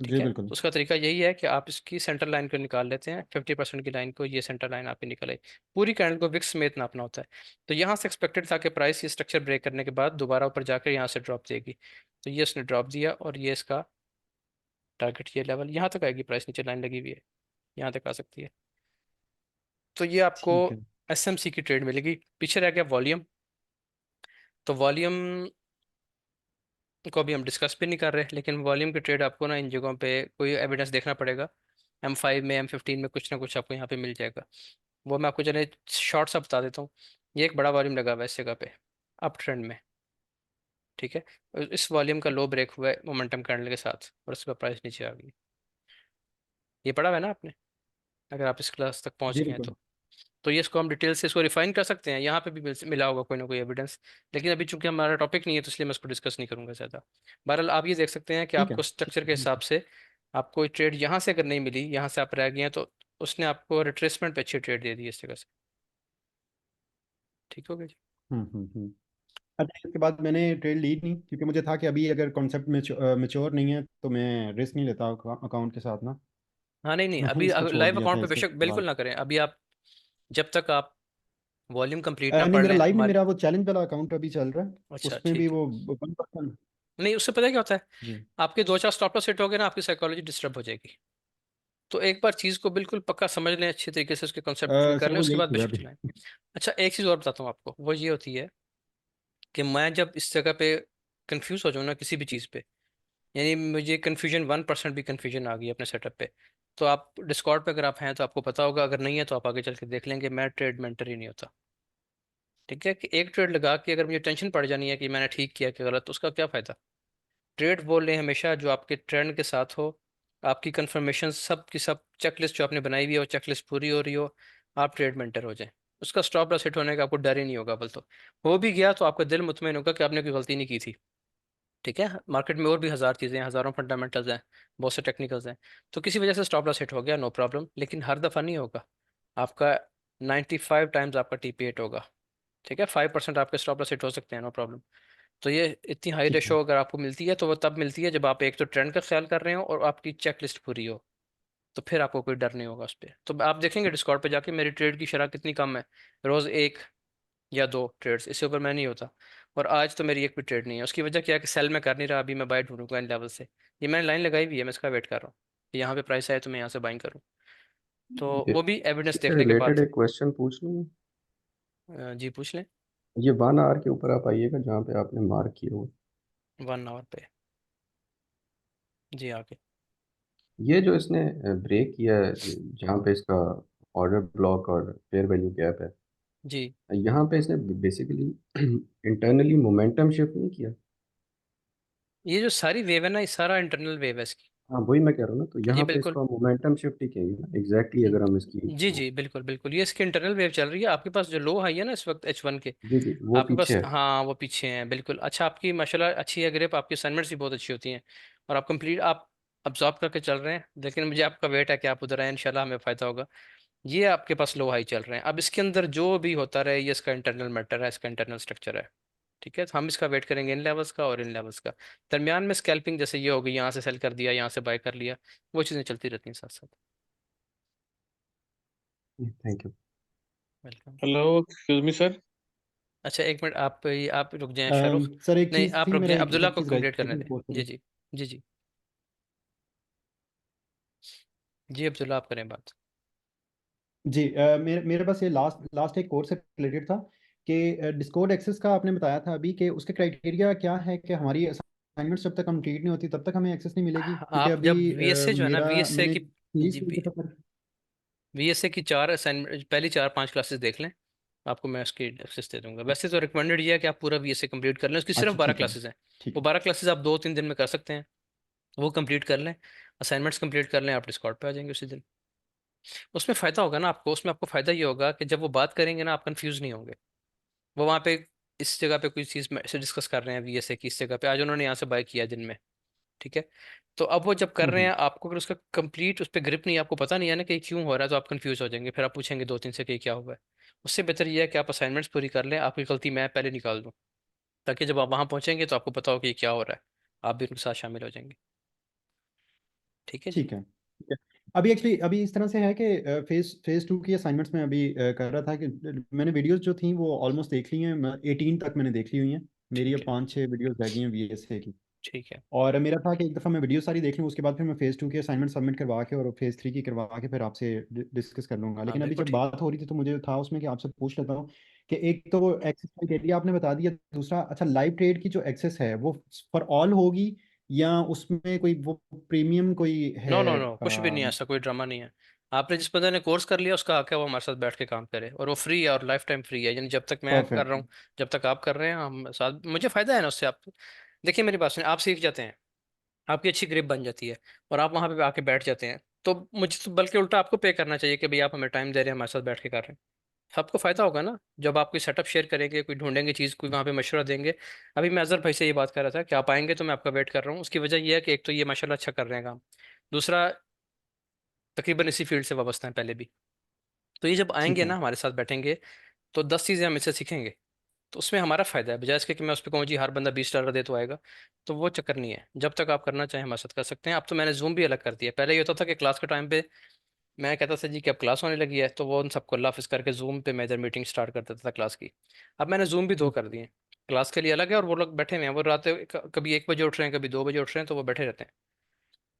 ठीक जी है। बिल्कुल। तो उसका तरीका यही है कि आप इसकी सेंटर लाइन को निकाल लेते हैं, 50% की लाइन को, ये सेंटर लाइन आपकी निकल आई। पूरी कैंडल को विक्स समेत नापना होता है। तो यहाँ से एक्सपेक्टेड था कि प्राइस ये स्ट्रक्चर ब्रेक करने के बाद दोबारा ऊपर जाकर यहाँ से ड्रॉप देगी, तो ये उसने ड्रॉप दिया और ये इसका टारगेट, ये लेवल यहाँ तक आएगी, प्राइस नीचे लाइन लगी हुई है, यहाँ तक आ सकती है। तो ये आपको ठीक है। एसएमसी की ट्रेड मिलेगी। पीछे रह गया वॉल्यूम, तो वॉल्यूम को अभी हम डिस्कस भी नहीं कर रहे, लेकिन वॉल्यूम की ट्रेड आपको ना इन जगहों पे कोई एविडेंस देखना पड़ेगा। M5 में, M15 में कुछ ना कुछ आपको यहाँ पे मिल जाएगा, वो मैं आपको चले शॉर्ट सा बता देता हूँ। ये एक बड़ा वॉल्यूम लगा हुआ है इस जगह पे, अप ट्रेंड में, ठीक है। और इस वॉल्यूम का लो ब्रेक हुआ है मोमेंटम कैंडल के साथ और उसका प्राइस नीचे आ गई। ये पढ़ा हुआ है ना आपने, अगर आप इस क्लास तक पहुँच जी गए हैं बिल्कुल। तो ये इसको हम डिटेल से इसको रिफाइन कर सकते हैं, यहाँ पे भी मिला होगा कोई ना कोई एविडेंस। लेकिन अभी चूंकि हमारा टॉपिक नहीं है तो इसलिए मैं इसको डिस्कस नहीं करूंगा ज़्यादा। बहरहाल आप ये देख सकते हैं कि ठीक है। आपको स्ट्रक्चर के हिसाब से आपको ट्रेड यहाँ से अगर नहीं मिली, यहाँ से आप रह गए हैं, तो उसने आपको रिट्रेसमेंट पे अच्छी ट्रेड दे दी इस जगह से। ठीक हो गया जी। हम्म। अच्छा, इसके बाद मैंने ट्रेड ली नहीं क्योंकि मुझे था कि अभी अगर कॉन्सेप्ट मेच्योर नहीं है तो मैं रिस्क नहीं लेता अकाउंट के साथ ना। हाँ नहीं नहीं, मैंने अभी इसको छोड़ लाइव दिया था अकाउंट पे इसके बेशक बाद। बिल्कुल ना करें अभी आप, जब तक आप वॉल्यूम कंप्लीट ना नहीं, पढ़ मेरा लें लाइव नहीं, हमारी। मेरा वो चैलेंज वाला अकाउंट अभी चल रहा है। अच्छा उसमें भी ठीक है। वो 1%। नहीं, उससे पता है क्या होता है, जी। आपके दो चार स्टॉप लॉस हिट हो गए ना, आपकी साइकोलॉजी डिस्टर्ब हो जाएगी। तो एक बार चीज़ को बिल्कुल पक्का समझ लें, अच्छे तरीके से उसके कॉन्सेप्ट क्लियर कर सर लें, वो उसके यही बाद हो रहा बेशक है चलाएं। अभी। अच्छा, एक चीज़ और बताता हूँ आपको, वो ये होती है कि मैं जब इस जगह पे कंफ्यूज हो जाऊँ ना किसी भी चीज़ पे, यानी मुझे कन्फ्यूजन 1% भी कन्फ्यूजन आ गई अपने सेटअप पे, तो आप डिस्कॉर्ड पे अगर आप हैं तो आपको पता होगा, अगर नहीं है तो आप आगे चल के देख लेंगे, मैं ट्रेड मेंटर ही नहीं होता। ठीक है, कि एक ट्रेड लगा के अगर मुझे टेंशन पड़ जानी है कि मैंने ठीक किया कि गलत, तो उसका क्या फ़ायदा। ट्रेड बोल रहे हैं हमेशा जो आपके ट्रेंड के साथ हो, आपकी कंफर्मेशन सब की सब चेकलिस्ट जो आपने बनाई हुई है वो चेकलिस्ट पूरी हो रही हो, आप ट्रेड मेंटर हो जाएं, उसका स्टॉप लॉस हिट होने का आपको डर ही नहीं होगा। बल तो हो भी गया तो आपका दिल मुतमईन होगा कि आपने कोई गलती नहीं की थी। ठीक है, मार्केट में और भी हज़ार चीज़ें हैं, हज़ारों फंडामेंटल्स हैं, बहुत से टेक्निकल्स हैं, तो किसी वजह से स्टॉप लॉस हिट हो गया, नो प्रॉब्लम, लेकिन हर दफ़ा नहीं होगा। आपका 95 टाइम्स आपका TP हिट होगा, ठीक है। 5% आपके स्टॉप लॉस हिट हो सकते हैं, नो प्रॉब्लम। तो ये इतनी हाई ठीक है। रेशो अगर आपको मिलती है तो वो तब मिलती है जब आप एक तो ट्रेंड का ख्याल कर रहे हो और आपकी चेक लिस्ट पूरी हो, तो फिर आपको कोई डर नहीं होगा उस पर। तो आप देखेंगे डिस्कॉर्ड पे जाके मेरी ट्रेड की शरह कितनी कम है, रोज़ एक या दो ट्रेड्स, इससे ऊपर मैं नहीं होता। और आज तो मेरी एक भी ट्रेड नहीं है, उसकी वजह क्या है कि सेल में कर नहीं रहा, अभी मैं बाय ढूंढूंगा इन लेवल से। ये मैंने लाइन लगाई हुई है, मैं इसका वेट कर रहा हूँ कि यहाँ पे प्राइस आए तो मैं यहाँ से बाइंग करूँ। तो ये वो भी एविडेंस इससे देखने के रिलेटेड बाद। एक क्वेश्चन पूछ लूँ? जी पूछ लें। ये 1 आवर के ऊपर आप आइएगा जहाँ पे आपने मार्क किया हो। 1 आवर पे, जी आगे। ये जो इसने ब्रेक किया है, जहाँ पे इसका ऑर्डर ब्लॉक और फेयर वैल्यू गैप है, जी, यहाँ पे इसने बेसिकली इंटरनली मोमेंटम शिफ्ट नहीं किया। ये जो सारी वेव है ना, ये सारा इंटरनल वेव है इसकी। हाँ, वही मैं कह रहा हूँ ना, तो जी यहाँ पे बिल्कुल। इसका मोमेंटम शिफ्ट ही किया ना एग्जैक्टली, अगर हम इसकी जी जी बिल्कुल बिल्कुल, ये इसकी इंटरनल वेव चल रही है। आपके पास जो लो हाई है ना इस वक्त H1 के, जी जी वो आपके पीछे पास, है। हाँ वो पीछे हैं बिल्कुल। अच्छा, आपकी माशाल्लाह अच्छी है ग्रिप, आपकी असाइनमेंट्स भी बहुत अच्छी होती हैं और आप कंप्लीट आप अब्जॉर्ब करके चल रहे हैं, लेकिन मुझे आपका वेट है कि आप उधर आए, इंशाल्लाह हमें फ़ायदा होगा। ये आपके पास लो हाई चल रहे हैं, अब इसके अंदर जो भी होता रहे, ये इसका इंटरनल मैटर है, इसका इंटरनल स्ट्रक्चर है। ठीक है, तो हम इसका वेट करेंगे इन लेवल्स का और इन लेवल्स का। दरमियान में स्कैल्पिंग जैसे ये हो गई, यहाँ से सेल कर दिया, यहाँ से बाय कर लिया, वो चीज़ें चलती रहती हैं साथ साथ। Thank you. Welcome. Hello, excuse me sir. अच्छा एक मिनट, आप रुक जाएं शाहरुख। सर एक नहीं, चीज़ आप थी, रुक मेरा जाएं, एक अब्दुल्ला एक को चीज़ रह कंप्लीट गई करने थी दें। वो जी थोड़ी। जी। जी जी। जी अब्दुल्ला, आप करें बात। जी, मेरे पास ये लास्ट लास्ट एक कोर्स से रिलेटेड था कि डिस्कॉर्ड एक्सेस का आपने बताया था अभी कि उसके क्राइटेरिया क्या है कि हमारी असाइनमेंट्स जब तक कंप्लीट नहीं होती तब तक हमें एक्सेस नहीं मिलेगी, क्योंकि आप अभी जब VSA जो है ना, VSA मैंने की, फीस जी भी दफा कर। VSA की 4 असाइनमेंट, पहली 4-5 क्लासेस देख लें, आपको मैं उसकी एक्सेस दे दूंगा। वैसे तो रिकमेंडेड ये है कि आप पूरा VSA कंप्लीट कर लें, उसकी सिर्फ अच्छा 12 ठीक है। क्लासेस हैं। ठीक वो है। 12 क्लासेस आप 2-3 दिन में कर सकते हैं। वो कंप्लीट कर लें, असाइनमेंट्स कंप्लीट कर लें, आप डिस्कॉर्ड पे आ जाएंगे उसी दिन। उसमें फ़ायदा होगा ना आपको, उसमें आपको फ़ायदा ये होगा कि जब वो बात करेंगे ना आप कंफ्यूज नहीं होंगे। वो वहाँ पे इस जगह पे कोई चीज़ से डिस्कस कर रहे हैं वीएसए की, इस जगह पे आज उन्होंने यहाँ से बाय किया दिन में, ठीक है। तो अब वो जब कर रहे हैं, हम्म। आपको अगर उसका कंप्लीट उस पर ग्रिप नहीं है, आपको पता नहीं है ना कि क्यों हो रहा है, तो आप कंफ्यूज हो जाएंगे, फिर आप पूछेंगे दो तीन से कि क्या हुआ है। उससे बेहतर ये है कि आप असाइनमेंट्स पूरी कर लें, आपकी गलती मैं पहले निकाल दूँ, ताकि जब आप वहाँ पहुँचेंगे तो आपको पता हो कि क्या हो रहा है, आप भी उनके साथ शामिल हो जाएंगे। ठीक है जी। ठीक है, ठीक है। अभी एक्चुअली अभी इस तरह से है कि फेज टू की असाइनमेंट्स में अभी कर रहा था कि मैंने वीडियोस जो थी वो ऑलमोस्ट देख ली हैं, 18 तक मैंने देख ली हुई हैं। मेरी अब ठीक है। 5-6 वीडियोस रह गई हैं वीएसए की। ठीक है। और मेरा था कि एक दफ़ा मैं वीडियो सारी देख लूँ, उसके बाद फिर मैं फेज़ टू की असाइनमेंट सबमिट करवा के और फेज़ थ्री की करवा के फिर आपसे डिस्कस कर लूंगा। हाँ लेकिन अभी बिल्कुल जब ठीक। बात हो रही थी तो मुझे था उसमें कि आपसे पूछ लेता हूँ कि एक तो वो एक्सेस क्राइटेरिया आपने बता दिया, दूसरा अच्छा लाइव ट्रेड की जो एक्सेस है वो फॉर ऑल होगी या उसमें कोई वो प्रीमियम कोई है? नो नो नो, कुछ भी नहीं है, ऐसा कोई ड्रामा नहीं है। आपने जिस बंदे ने कोर्स कर लिया उसका हक है वो हमारे साथ बैठ के काम करे, और वो फ्री है और लाइफ टाइम फ्री है, यानी जब तक मैं कर रहा परफेक्ट। हूँ, जब तक आप कर रहे हैं हम साथ, मुझे फायदा है ना उससे। आप देखिए मेरी बात सुनिए, आप सीख जाते हैं, आपकी अच्छी ग्रिप बन जाती है, और आप वहां पे आके बैठ जाते हैं, तो मुझे तो बल्कि उल्टा आपको पे करना चाहिए कि भाई आप हमें टाइम दे रहे हैं, हमारे साथ बैठ के कर रहे हैं। आपको फायदा होगा ना जब आप कोई सेटअप शेयर करेंगे, कोई ढूंढेंगे चीज़, कोई वहाँ पे मशवरा देंगे। अभी मैं अजहर भाई से ये बात कर रहा था कि आप आएंगे तो मैं आपका वेट कर रहा हूँ, उसकी वजह यह है कि एक तो ये माशाल्लाह अच्छा कर रहे हैं काम, दूसरा तकरीबन इसी फील्ड से वाबस्ता है पहले भी। तो ये जब ठीक आएंगे है। ना हमारे साथ बैठेंगे, तो 10 चीज़ें हम इससे सीखेंगे, तो उसमें हमारा फायदा है, बजाय इसके कि मैं उस पर कहूँ जी हर बंदा $20 दे तो आएगा। तो वो चक्कर नहीं है, जब तक आप करना चाहें हमारे साथ कर सकते हैं। अब तो मैंने जूम भी अलग कर दिया, पहले ये होता था कि क्लास के टाइम पे मैं कहता था जी कि अब क्लास होने लगी है, तो वो उन सबको अल्लाह हाफिज़ करके जूम पे मैं इधर मीटिंग स्टार्ट कर देता था क्लास की। अब मैंने जूम भी दो हम्म। कर दिए, क्लास के लिए अलग है और वो लोग बैठे हुए हैं, वो रात कभी 1 बजे उठ रहे हैं, कभी 2 बजे उठ रहे हैं, तो वो बैठे रहते हैं।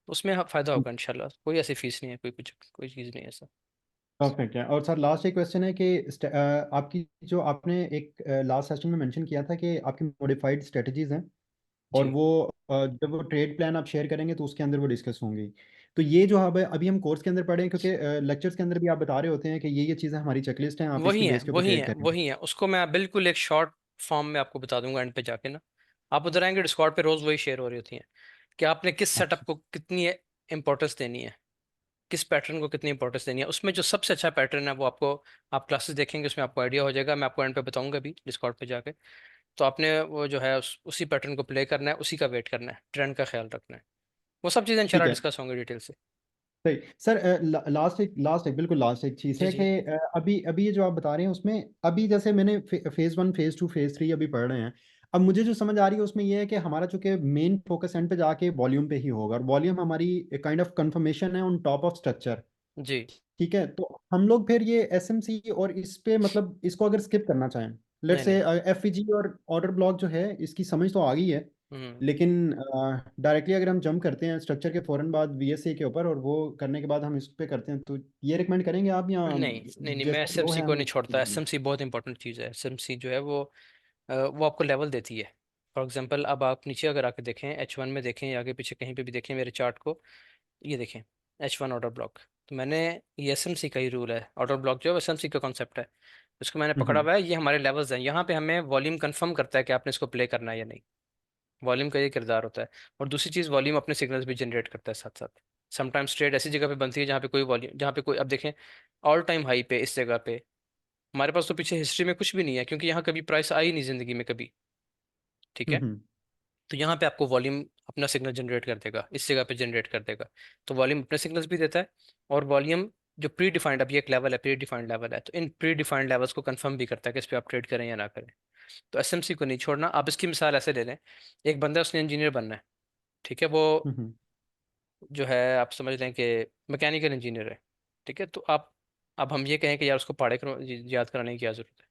उसमें फ़ायदा होगा इंशाल्लाह, कोई ऐसी फीस नहीं है, कोई कुछ कोई चीज़ नहीं है ऐसा। परफेक्ट है। और सर लास्ट एक क्वेश्चन है कि आपकी जो आपने एक लास्ट सेशन में मेंशन किया था कि आपकी मॉडिफाइड स्ट्रेटजीज हैं और जी वो जब वो ट्रेड प्लान आप शेयर करेंगे तो उसके अंदर वो डिस्कस होंगी। तो ये जो अब अभी हम कोर्स के अंदर पढ़े हैं, क्योंकि लेक्चर्स के अंदर भी आप बता रहे होते हैं कि ये चीज़ें हमारी चेकलिस्ट हैं, आप इसके वही है बेस के ऊपर वही ट्रेड है करें। वही है, उसको मैं बिल्कुल एक शॉर्ट फॉर्म में आपको बता दूंगा एंड पे जाके ना। आप उधर आएंगे डिस्कॉर्ड पे रोज वही शेयर हो रही होती हैं कि आपने किस सेटअप अच्छा। को कितनी इंपॉर्टेंस देनी है, किस पैटर्न को कितनी इंपॉर्टेंस देनी है, उसमें जो सबसे अच्छा पैटर्न है वो आपको, आप क्लासेस देखेंगे उसमें आपको आइडिया हो जाएगा, मैं आपको एंड पे बताऊंगा भी डिस्कॉर्ड पे जाके। तो आपने वो जो है उसी पैटर्न को प्ले करना है, उसी का वेट करना है, ट्रेंड का ख्याल रखना है, वो सब चीज़ें ठीक इंशाल्लाह है। डिस्कस होंगी डिटेल से। सही सर। लास्ट एक बिल्कुल लास्ट एक चीज़ जी है जी कि अभी अभी ये जो आप बता रहे हैं उसमें अभी जैसे मैंने phase one phase two phase three अभी पढ़ रहे हैं। अब मुझे जो समझ आ रही है उसमें ये है कि हमारा चूंकि मेन फोकस एंड पे जाके वॉल्यूम पे ही होगा, और वॉल्यूम हमारी काइंड ऑफ कंफर्मेशन है ऑन टॉप ऑफ स्ट्रक्चर। जी। ठीक है, तो हम लोग फिर ये एसएमसी और इस पे मतलब इसको अगर स्किप करना चाहें, लेट्स नहीं से नहीं। एफईजी और ऑर्डर ब्लॉक जो है इसकी समझ तो आ गई है, हम्म। लेकिन डायरेक्टली अगर हम जंप करते हैं स्ट्रक्चर के फौरन बाद वीएसए के ऊपर और वो करने के बाद हम इस पे करते हैं, तो ये रिकमेंड करेंगे आप या नहीं नहीं नहीं, मैं जैसा फ्लो एसएमसी है को हम नहीं उसको छोड़ता, करेंगे? एसएमसी बहुत इंपॉर्टेंट चीज़ है। एसएमसी जो है वो आपको लेवल देती है। फॉर एग्जांपल अब आप नीचे अगर आके देखें, H1 में देखें या आगे पीछे कहीं पे भी देखें मेरे चार्ट को, ये देखें H1 ऑर्डर ब्लॉक। तो मैंने, ये एसएमसी का ही रूल है, ऑर्डर ब्लॉक जो है एसएमसी का कॉन्सेप्ट है, इसको मैंने पकड़ा हम्म। हुआ है, ये हमारे लेवल्स हैं। यहाँ पे हमें वॉल्यूम कंफर्म करता है कि आपने इसको प्ले करना है या नहीं, वॉल्यूम का ये किरदार होता है। और दूसरी चीज़, वॉल्यूम अपने सिग्नल्स भी जनरेट करता है साथ साथ। समटाइम्स ट्रेड ऐसी जगह पे बनती है जहाँ पे कोई वॉल्यूम, जहाँ पे कोई, अब देखें ऑल टाइम हाई पे इस जगह पे, हमारे पास तो पीछे हिस्ट्री में कुछ भी नहीं है, क्योंकि यहाँ कभी प्राइस आई नहीं जिंदगी में कभी, ठीक है। हम्म। तो यहाँ पे आपको वॉल्यूम अपना सिग्नल जनरेट कर देगा, इस जगह पे जनरेट कर देगा। तो वॉल्यूम अपने सिग्नल्स भी देता है, और वॉल्यूम जो प्री डिफाइंड, अभी एक लेवल है प्री डिफाइंड लेवल है, तो इन प्री डिफाइंड लेवल्स को कंफर्म भी करता है कि इस पे आप ट्रेड करें या ना करें। तो एसएमसी को नहीं छोड़ना। आप इसकी मिसाल ऐसे ले लें, एक बंदा है, उसने इंजीनियर बनना है, ठीक है, वो हम्म। जो है आप समझ लें कि मैकेनिकल इंजीनियर है, ठीक है। तो आप, अब हम ये कहें कि यार उसको पढ़ाई करो, याद कराने की क्या जरूरत है,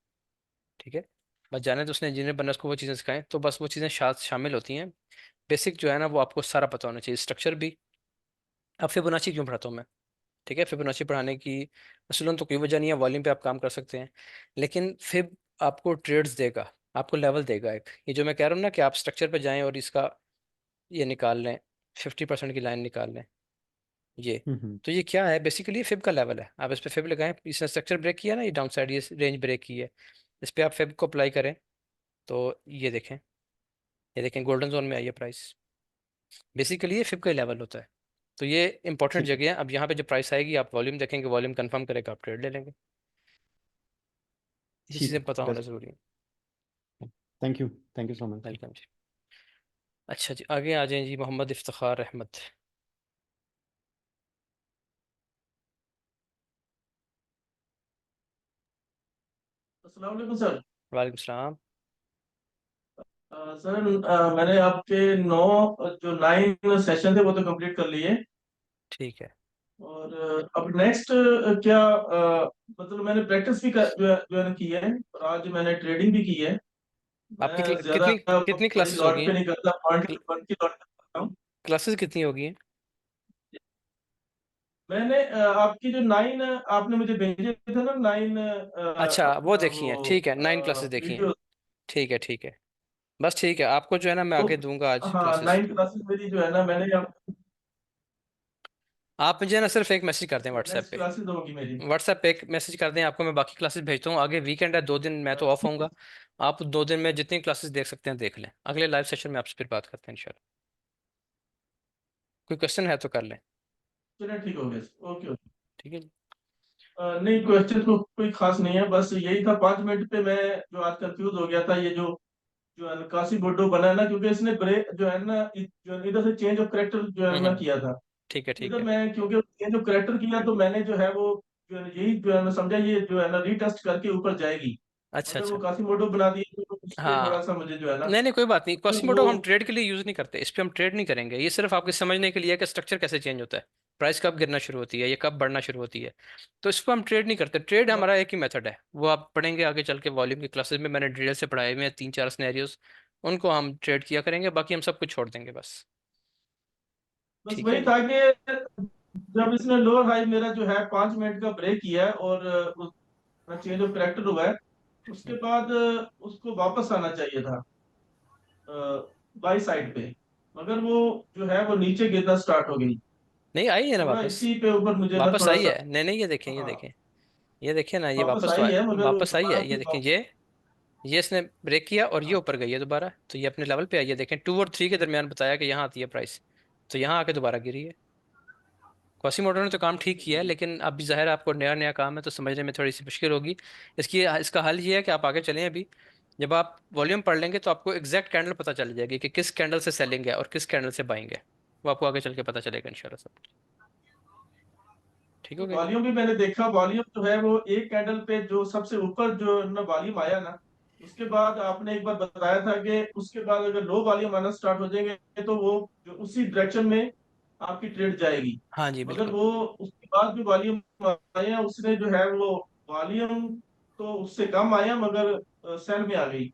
ठीक है, बस जाने तो उसने इंजीनियर बनना, उसको वो चीज़ें सिखाएं, तो बस वो चीज़ें शामिल होती हैं। बेसिक जो है ना वो आपको सारा पता होना चाहिए, स्ट्रक्चर भी। अब फिबोनाची क्यों पढ़ाता हूँ मैं, ठीक है, फिबोनाची पढ़ाने की असूलन तो कोई वजह नहीं है, वॉल्यूम पे आप काम कर सकते हैं, लेकिन फिब आपको ट्रेड्स देगा, आपको लेवल देगा एक। ये जो मैं कह रहा हूँ ना कि आप स्ट्रक्चर पे जाएं और इसका ये निकाल लें, 50% की लाइन निकाल लें, ये, हम्म। तो ये क्या है, बेसिकली फिब का लेवल है। आप इस पे फिब लगाएं, इसने स्ट्रक्चर ब्रेक किया ना, ये डाउन साइड, ये रेंज ब्रेक की है, इस पे आप फिब को अप्लाई करें, तो ये देखें, ये देखें गोल्डन जोन में आई है प्राइस, बेसिकली ये फिब का लेवल होता है। तो ये इंपॉर्टेंट ठीक है। जगह है। अब यहाँ पे जब प्राइस आएगी आप वॉल्यूम देखेंगे, वॉल्यूम कंफर्म करेगा, आप ट्रेड ले लेंगे। ये ठीक चीज़ें है, पता होना बेस्ट। ज़रूरी है। Thank you so much sir. Welcome जी। अच्छा जी, आगे आ जाएं जी, मोहम्मद इफ्तिखार अहमद। अस्सलाम वालेकुम सर। वालेकुम सलाम। सर मैंने आपके 9 जो 9 सेशन थे वो तो कंप्लीट कर लिए। ठीक है। और अब नेक्स्ट क्या मतलब मैंने प्रैक्टिस भी जो है ना की है, और आज मैंने ट्रेडिंग भी की है। आपकी मैं ज्यादा कितनी कितनी बड़ी क्लासेस होगी लॉट पे हैं? नहीं करता, पॉइंट की लॉट करता हूँ। क्लासेस कितनी होगी हैं? मैंने आपकी जो 9 आपने मुझे भेजे थे ना, 9 अच्छा वो अपना देखी वो हैं, ठीक है, 9 क्लासेस देखी हैं। वीडियो। ठीक है ठीक है। बस ठीक है, आपको जो है ना मैं तो आगे दूंगा आज हाँ, क्लासेस। 9 क्लासेस मेरी जो है ना, मैंने आप मुझे ना सिर्फ एक मैसेज कर दें व्हाट्सएप नेक्स्ट पे। क्लासेस होगी मेरी। व्हाट्सएप पे एक मैसेज कर दें, आपको मैं बाकी क्लासेस भेजता हूँ। आगे वीकेंड है, 2 दिन मैं तो ऑफ होऊंगा। आप 2 दिन में जितनी क्लासेस देख सकते हैं देख लें। अगले लाइव सेशन में आपसे फिर बात करते हैं इंशाल्लाह। कोई क्वेश्चन है तो कर लें। चलिए ठीक हो गया, ओके। ठीक है जी। नहीं, क्वेश्चन तो कोई खास नहीं है, बस यही था 5 मिनट पे मैं जो आज कंफ्यूज हो गया था। ये जो जो है ना काशी बोडो बना है ना, क्योंकि इसने ब्रेक जो है ना जो है इधर से चेंज ऑफ करेक्टर जो है ना हम्म। किया था। ठीक है ठीक इधर है। मैं क्योंकि चेंज ऑफ करेक्टर किया तो मैंने जो है वो जो है यही जो है ना समझा, ये जो है ना रीटेस्ट करके ऊपर जाएगी। अच्छा मगर वो अच्छा। काशी मोडो बना दिया तो उस पे थोड़ा हाँ, सा मुझे जो है ना, नहीं नहीं कोई बात नहीं, फिर कॉस्मोडो वो हम ट्रेड के लिए यूज़ नहीं करते, इस पे हम ट्रेड नहीं करेंगे। ये सिर्फ आपके समझने के लिए है कि स्ट्रक्चर कैसे चेंज होता है, प्राइस कब गिरना शुरू होती है, ये कब बढ़ना शुरू होती है। तो इस पर हम ट्रेड नहीं करते। ट्रेड हमारा एक ही मेथड है, वो आप पढ़ेंगे आगे चल के वॉल्यूम की क्लासेस में, मैंने डिटेल से पढ़ाए हुए हैं 3 4 सिनेरियोज, उनको हम ट्रेड किया करेंगे, बाकी हम सब कुछ छोड़ देंगे बस। बस ठीक है वही जी। था कि जब इसने लोअर हाई मेरा जो है 5 मिनट का ब्रेक किया है और चेंज ऑफ करेक्टर हुआ है, उसके हम्म। बाद उसको वापस आना चाहिए था बाई साइड पे। मगर वो जो है वो नीचे गिरना स्टार्ट हो गई। नहीं आई है ना थोड़ा वापस। इसी पे ऊपर मुझे ना वापस थोड़ा आई सा। है, नहीं नहीं ये देखें ये हाँ, देखें। ये देखिए ना, ये वापस वापस तो आई है मगर वो वापस आई दोबारा है, ये फिर देखें ये इसने ब्रेक किया और ये हाँ, ऊपर गई है दोबारा, तो ये अपने लेवल पे आई है। देखें 2 और 3 के दरमियान बताया कि यहाँ आती है प्राइस, तो यहाँ आके दोबारा गिरी है। क्वासीमोडो ने तो काम ठीक किया है, लेकिन अभी जाहिर है आपको नया नया काम है तो समझने में थोड़ी सी मुश्किल होगी। इसका हल ये है कि आप आगे चलें अभी। जब आप वॉल्यूम पढ़ लेंगे तो आपको एग्जैक्ट कैंडल पता चल जाएगी कि किस कैंडल से सेलिंग है और किस कैंडल से बाइंग है। वो आपको आगे चल के पता चलेगा इंशाल्लाह सब। ठीक हो गया जी। वॉल्यूम भी मैंने देखा। वॉल्यूम जो है वो एक कैंडल पे जो सबसे ऊपर जो ना वॉल्यूम आया ना, उसके बाद आपने एक बार बताया था कि उसके बाद अगर लो वॉल्यूम आना स्टार्ट हो जाएंगे तो वो जो उसी डायरेक्शन में आपकी ट्रेड जाएगी। हाँ जी मगर बिल्कुल। वो उसके बाद जो वॉल्यूम आया उसने जो है वो वॉल्यूम तो उससे कम आया, मगर सेल में आ गई।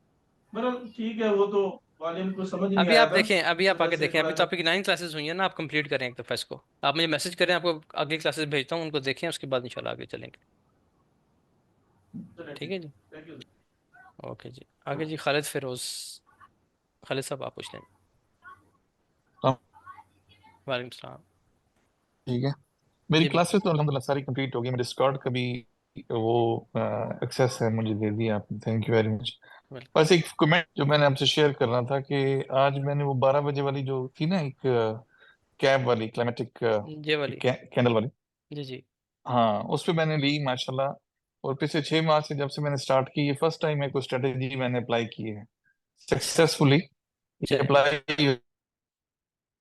मगर ठीक है, वो तो वॉल्यूम को समझ नहीं अभी आया आप था, देखें, अभी इस आप वजह आगे से देखें, थोड़ा अभी तो आपकी 9 क्लासेस हुई हैं ना, आप कंप्लीट करें एक दफ़ा इसको। आप मुझे मैसेज करें, आपको अगली क्लासेस भेजता हूँ, उनको देखें, उसके बाद इंशाल्लाह आगे चलेंगे। चलिए ठीक ठीक। है जी। Thank you. ओके जी। आगे जी खालिद फिरोज। खालिद साहब आप पूछ लें। हाँ, वालेकुम सलाम। ठीक है। मेरी जी बिल्कुल। क्लासेस तो अल्हम्दुलिल्लाह सारी कंप्लीट हो गई। मेरे डिस्कॉर्ड का भी वो एक्सेस है, मुझे दे दिया आपने, thank you very much. Welcome. बस एक कमेंट जो मैंने आपसे शेयर करना था कि आज मैंने वो 12 बजे वाली जो थी ना, एक कैब वाली क्लाइमेटिक ये वाली। कैंडल वाली, जी जी। हाँ उस पे मैंने ली माशाल्लाह। और पिछले 6 माह से जब से मैंने स्टार्ट की, ये फर्स्ट टाइम है कोई स्ट्रेटेजी मैंने अप्लाई की है अच्छा। सक्सेसफुली। ये चले। अप्लाई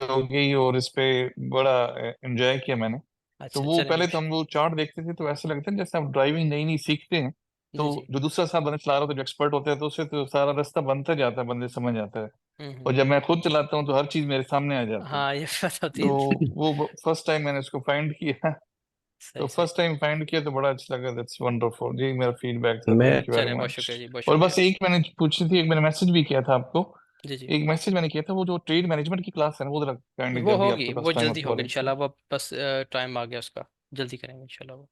हो गई और इस पे बड़ा एंजॉय किया मैंने। तो अच्छा वो चले पहले तो माशा। हम वो चार्ट देखते थे तो ऐसा लगता है जैसे आप ड्राइविंग नई नई सीखते हैं, तो जी जी। जो दूसरा साहब बंदा चला रहा होता है, जो एक्सपर्ट होते हैं, तो उससे तो सारा रास्ता बनता जाता है, बंदे समझ आता है। और हम्म। जब मैं खुद चलाता हूँ तो हर चीज मेरे सामने आ जाती है। हाँ ये बात होती तो है। वो फर्स्ट टाइम मैंने उसको फाइंड किया। तो सही सही। फर्स्ट टाइम फाइंड किया तो बड़ा अच्छा लगा। दैट्स वंडरफुल जी, मेरा फीडबैक था, मैं थैंक यू वेरी चले बहुत मच। शुक्रिया जी, बहुत और शुक्रिया। बस एक मैंने पूछी थी, एक मैंने मैसेज भी किया था आपको। जी जी। एक मैसेज मैंने किया था, वो जो ट्रेड मैनेजमेंट की क्लास है ना, वो जरा काइंडली वो जल्दी होगी, आपके वो पास टाइम जल्दी होता होगी है तो। इंशाल्लाह, वो बस टाइम आ गया उसका, जल्दी करेंगे इंशाल्लाह वो।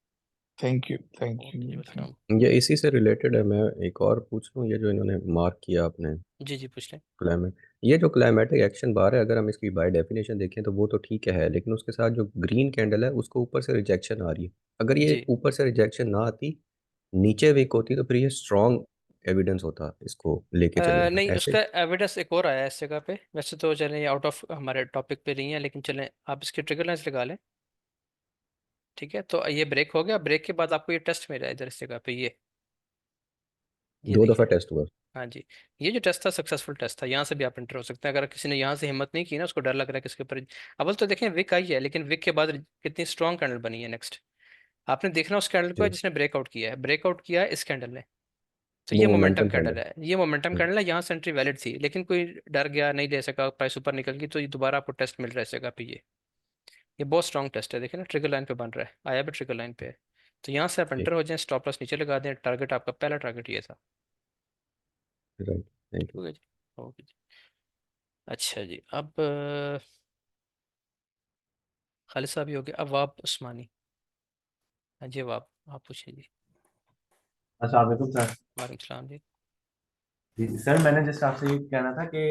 थैंक यू, थैंक ओके जी यू, थैंक। वेलकम। ये इसी से रिलेटेड है, मैं एक और पूछ लूँ, ये जो इन्होंने मार्क किया आपने जी जी पूछ लें। क्लाइमेट, ये जो क्लाइमेटिक एक्शन बार है, अगर हम इसकी बाय डेफिनेशन देखें तो वो तो ठीक है, लेकिन उसके साथ जो ग्रीन कैंडल है उसको ऊपर से रिजेक्शन आ रही है। अगर ये जी। ऊपर से रिजेक्शन ना आती, नीचे वीक होती, तो फिर ये स्ट्रॉन्ग एविडेंस होता इसको लेके चलने का नहीं, ऐसे। उसका एविडेंस एक और आया है इस जगह पे। वैसे तो चलें ये आउट ऑफ हमारे टॉपिक पे नहीं है, लेकिन चलें आप इसके ट्रिगर लाइंस लगा लें। ठीक है, तो ये ब्रेक हो गया। ब्रेक के बाद आपको ये टेस्ट मिला है इधर इस जगह पे, ये 2 दफा देखिए। टेस्ट हुआ। हाँ जी, ये जो टेस्ट था सक्सेसफुल टेस्ट था। यहाँ से भी आप एंटर हो सकते हैं। अगर किसी ने यहाँ से हिम्मत नहीं की ना, उसको डर लग रहा है कि इसके ऊपर अव्वल तो देखें विक आई है, लेकिन विक के बाद कितनी स्ट्रॉन्ग कैंडल बनी है। नेक्स्ट आपने देखना उस कैंडल को जी, जिसने ब्रेकआउट किया है। ब्रेकआउट किया है इस कैंडल ने, तो वो ये मोमेंटम मोमेंटम कैंडल कैंडल। है। ये मोमेंटम हम्म, कैंडल है, यहाँ से एंट्री वैलिड थी, लेकिन कोई डर गया, नहीं ले सका, प्राइस ऊपर निकल गई, तो ये दोबारा आपको टेस्ट मिल रहा है इस जगह पे। ये बहुत स्ट्रॉन्ग टेस्ट है। देखिए ना, ट्रिगर लाइन पे बन रहा है, आया भी ट्रिगर लाइन पे है। तो यहाँ से आप जी, एंटर हो जाएं, स्टॉप लॉस नीचे लगा दें। टारगेट आपका पहला टारगेट ये था। राइट, थैंक ठीक यू। है जी, ओके जी। अच्छा जी, अब खालिद साहब ही हो गया। अब वाब उस्मानी। हाँ जी वाब, आप पूछिए जी। अस्सलाम वालेकुम सर। वालेकुम सलाम जी। जी सर, मैंने जस्ट आपसे ये कहना था कि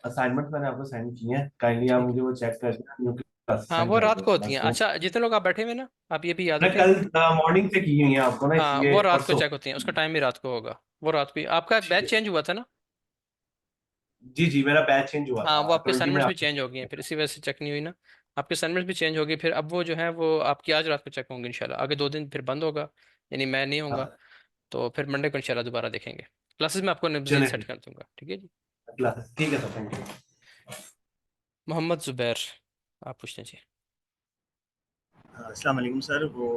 असाइनमेंट मैंने आपको सेंड किए हैं, काइंडली आप ठीक है। मुझे वो चेक कर देना, जो कि हाँ सेंड वो कर रात दो को होती बस हैं। वो। अच्छा, जितने लोग आप बैठे हुए ना, आप ये भी याद मैं रखें। कल मॉर्निंग से की हुई है आपको ना, हाँ इसलिए वो रात को परसों। चेक होती हैं, उसका टाइम भी रात को होगा। वो रात को आपका बैच चेंज हुआ था ना। जी जी, मेरा बैच चेंज हुआ हाँ वो था आपके 20 में असाइनमेंट्स भी आपको। चेंज हो गए हैं, फिर इसी वजह से चेक नहीं हुई ना। आपके असाइनमेंट्स भी चेंज हो गए, फिर अब वो जो है वो आपकी आज रात को चेक होंगे इंशाल्लाह। आगे 2 दिन फिर बंद होगा, यानी मैं नहीं होऊंगा। हाँ, तो फिर मंडे को इंशाल्लाह दोबारा देखेंगे। क्लासेस में आपको नबजील चले सेट कर दूंगा, ठीक है जी। ठीक है sir, thank you. Mohammad Zubair, आप पूछते जी। अस्सलाम वालेकुम सर। वो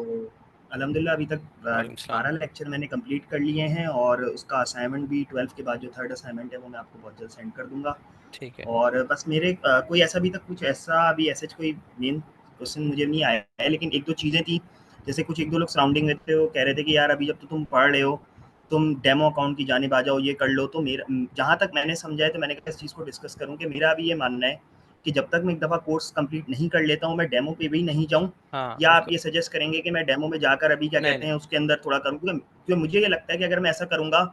अल्हम्दुलिल्लाह अभी तक वालेकुम सलाम। 12 लेक्चर मैंने कंप्लीट कर लिए हैं, और उसका असाइनमेंट भी 12 के बाद जो थर्ड असाइनमेंट है वो मैं आपको बहुत जल्द सेंड कर दूंगा। ठीक है। और बस मेरे कोई ऐसा अभी तक कुछ ऐसा अभी ऐसे कोई मेन क्वेश्चन मुझे नहीं आया है, लेकिन एक दो चीज़ें थी। जैसे कुछ एक दो लोग सराउंडिंग में थे, वो कह रहे थे कि यार अभी जब तो तुम पढ़ रहे हो, तुम डेमो अकाउंट की जानिब आ जाओ, ये कर लो। तो मेरा जहाँ तक मैंने समझा है, तो मैंने कहा इस चीज़ को डिस्कस करूँ कि मेरा अभी ये मानना है कि जब तक मैं एक दफ़ा कोर्स कंप्लीट नहीं कर लेता हूँ, मैं डेमो पे भी नहीं जाऊँ। हाँ या आप बिल्कुल। ये सजेस्ट करेंगे कि मैं डेमो में जाकर अभी क्या नहीं कहते नहीं, हैं उसके अंदर थोड़ा करूँ? क्योंकि मुझे ये लगता है कि अगर मैं ऐसा करूँगा,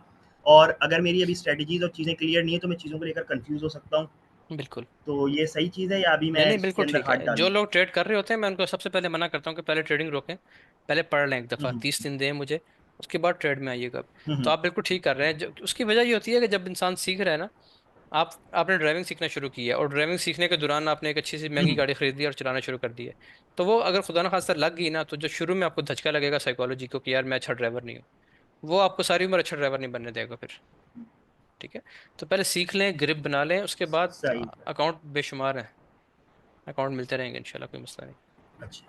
और अगर मेरी अभी स्ट्रेटजीज़ और चीज़ें क्लियर नहीं है, तो मैं चीज़ों को लेकर कन्फ्यूज़ हो सकता हूँ। बिल्कुल। तो ये सही चीज़ है, या अभी नहीं मैं नहीं, इसके बिल्कुल अंदर ठीक हाथ है। जो डालूँ? लोग ट्रेड कर रहे होते हैं, मैं उनको सबसे पहले मना करता हूँ कि पहले ट्रेडिंग रोकें। पहले पढ़ लें एक हुँ, दफ़ा, हुँ। 30 दिन दें मुझे, उसके बाद ट्रेड में आइएगा। हुँ, तो हुँ। आप बिल्कुल ठीक कर रहे हैं। जो उसकी वजह ये होती है कि जब इंसान सीख रहा है ना, आपने ड्राइविंग सीखना शुरू की है, और ड्राइविंग सीखने के दौरान आपने एक अच्छी सी हुँ, महंगी हुँ। गाड़ी खरीद ली और चलाना शुरू कर दी है। तो वो अगर खुदा न खास्ता लग गई ना, तो जो शुरू में आपको धचका लगेगा साइकोलॉजी को कि यार मैं अच्छा ड्राइवर नहीं हूँ, वो आपको सारी उम्र अच्छा ड्राइवर नहीं बनने देगा फिर। ठीक है, तो पहले सीख लें, ग्रिप बना लें, उसके बाद सही। अकाउंट बेशुमार हैं, अकाउंट मिलते रहेंगे इंशाल्लाह, कोई मसला नहीं। अच्छा।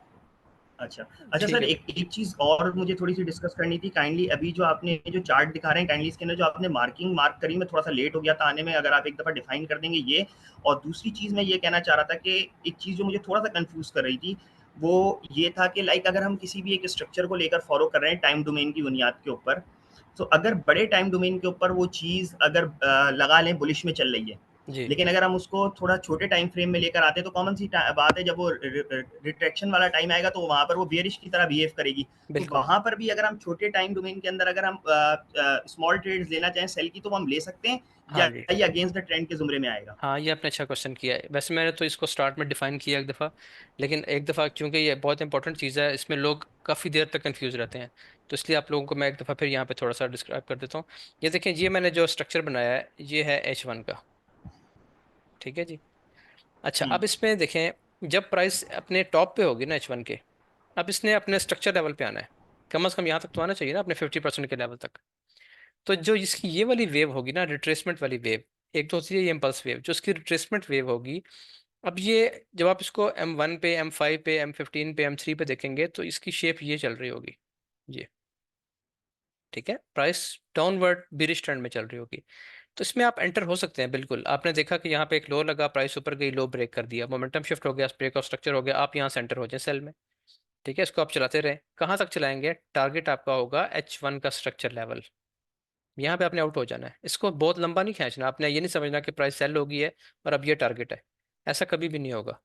अच्छा। अच्छा ठीक सर, है जी। एक एक चीज़ और मुझे थोड़ी-सी डिस्कस करनी थी। काइंडली अभी जो आपने जो चार्ट दिखा रहे हैं, काइंडली इसके अंदर जो आपने मार्किंग मार्क करी, मैं थोड़ा-सा लेट हो गया था आने में, अगर आप एक दफ़ा डिफाइन कर देंगे ये। और दूसरी चीज़ मैं ये कहना चाह रहा था कि एक चीज़ जो मुझे थोड़ा-सा कन्फ्यूज़ कर रही थी, वो ये था कि लाइक अगर हम किसी भी एक स्ट्रक्चर को लेकर फॉलो कर रहे हैं टाइम डोमेन की बुनियाद के ऊपर, तो अगर बड़े टाइम डोमेन के ऊपर वो चीज़ अगर लगा लें बुलिश में चल रही है, जी लेकिन अगर हम उसको थोड़ा छोटे टाइम फ्रेम में लेकर आते हैं, तो कॉमन सी बात है, जब वो रिट्रैक्शन वाला टाइम आएगा, तो वहाँ पर वो बेयरिश की तरह बिहेव करेगी। तो बिल्कुल। वहाँ पर भी अगर हम छोटे टाइम डोमेन के अंदर अगर हम स्मॉल ट्रेड्स लेना चाहें सेल की, तो वो हम ले सकते हैं, हाँ या जी। ये अगेंस्ट द ट्रेंड के ज़ुमरे में आएगा? हाँ ये आपने अच्छा क्वेश्चन किया है। वैसे मैंने तो इसको स्टार्ट में डिफाइन किया एक दफ़ा, लेकिन एक दफ़ा क्योंकि ये बहुत इंपॉर्टेंट चीज़ है, इसमें लोग काफ़ी देर तक कंफ्यूज रहते हैं, तो इसलिए आप लोगों को मैं एक दफ़ा फिर यहाँ पे थोड़ा सा डिस्क्राइब कर देता हूँ। ये देखें, ये मैंने जो स्ट्रक्चर बनाया है, ये है H1 का। ठीक है जी। अच्छा, हुँ, अब इसमें देखें, जब प्राइस अपने टॉप पे होगी ना H1 के, अब इसने अपने स्ट्रक्चर लेवल पे आना है। कम अज़ कम यहाँ तक तो आना चाहिए ना, अपने 50% के लेवल तक। तो जो इसकी ये वाली वेव होगी ना, रिट्रेसमेंट वाली वेव, एक तो होती है ये इम्पल्स वेव, जो इसकी रिट्रेसमेंट वेव होगी। अब ये जब आप इसको M1 पे, M5 पे, M15 पे, M3 पे देखेंगे, तो इसकी शेप ये चल रही होगी, ये। ठीक है, प्राइस डाउनवर्ड बिरिश ट्रेंड में चल रही होगी। तो इसमें आप एंटर हो सकते हैं बिल्कुल। आपने देखा कि यहाँ पे एक लो लगा, प्राइस ऊपर गई, लो ब्रेक कर दिया, मोमेंटम शिफ्ट हो गया, ब्रेक ऑफ स्ट्रक्चर हो गया, आप यहाँ से एंटर हो जाए सेल में। ठीक है, इसको आप चलाते रहें। कहाँ तक चलाएंगे? टारगेट आपका होगा H1 का स्ट्रक्चर लेवल, यहाँ पे आपने आउट हो जाना है। इसको बहुत लंबा नहीं खींचना, आपने ये नहीं समझना कि प्राइस सेल होगी है और अब ये टारगेट है, ऐसा कभी भी नहीं होगा।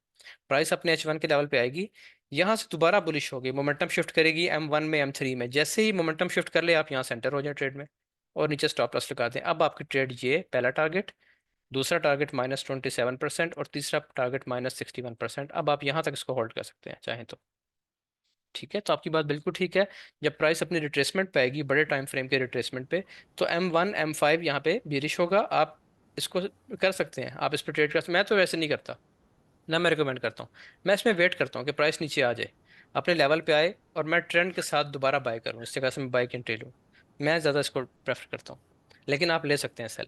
प्राइस अपने H1 के लेवल पे आएगी, यहाँ से दोबारा बुलिश होगी, मोमेंटम शिफ्ट करेगी M1 में, M3 में। जैसे ही मोमेंटम शिफ्ट कर ले, आप यहाँ से एंटर हो जाए ट्रेड में, और नीचे स्टॉप लॉस लगा दें। अब आपकी ट्रेड, ये पहला टारगेट, दूसरा टारगेट -27% और तीसरा टारगेट -61%। अब आप यहाँ तक इसको होल्ड कर सकते हैं चाहें तो। ठीक है, तो आपकी बात बिल्कुल ठीक है। जब प्राइस अपनी रिट्रेसमेंट पे आएगी, बड़े टाइम फ्रेम के रिट्रेसमेंट पे, तो M1 M5 यहाँ पे बेरिश होगा। आप इसको कर सकते हैं, आप इस पर ट्रेड कर सकते हैं। मैं तो वैसे नहीं करता, ना मैं रिकमेंड करता हूँ। मैं इसमें वेट करता हूँ कि प्राइस नीचे आ जाए, अपने लेवल पे आए, और मैं ट्रेंड के साथ दोबारा बाय करूँ, इस जगह से मैं बाय कैंट्री लूँ। मैं ज़्यादा इसको प्रेफर करता हूँ, लेकिन आप ले सकते हैं सेल।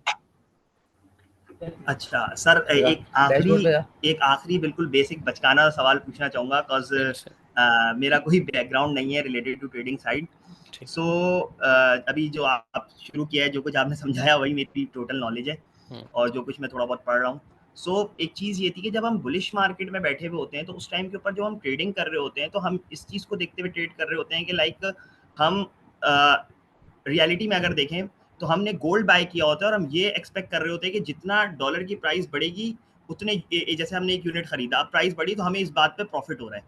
अच्छा सर, डैशबोर्ड पे जा। एक आखिरी बिल्कुल बेसिक बचकाना सवाल पूछना चाहूँगा, बिकॉज बिल्कुल सर। मेरा कोई बैकग्राउंड नहीं है रिलेटेड टू ट्रेडिंग साइड। ठीक। सो अभी जो आप शुरू किया है, जो कुछ आपने समझाया वही मेरी टोटल नॉलेज है, और जो कुछ मैं थोड़ा बहुत पढ़ रहा हूँ। सो एक चीज़ ये थी कि जब हम बुलिश मार्केट में बैठे हुए होते हैं, तो उस टाइम के ऊपर जो हम ट्रेडिंग कर रहे होते हैं, तो हम इस चीज़ को देखते हुए ट्रेड कर रहे होते हैं कि लाइक हम रियलिटी में अगर देखें तो हमने गोल्ड बाय किया होता है, और हम ये एक्सपेक्ट कर रहे होते हैं कि जितना डॉलर की प्राइस बढ़ेगी उतने, जैसे हमने एक यूनिट खरीदा, अब प्राइस बढ़ी तो हमें इस बात पे प्रॉफिट हो रहा है।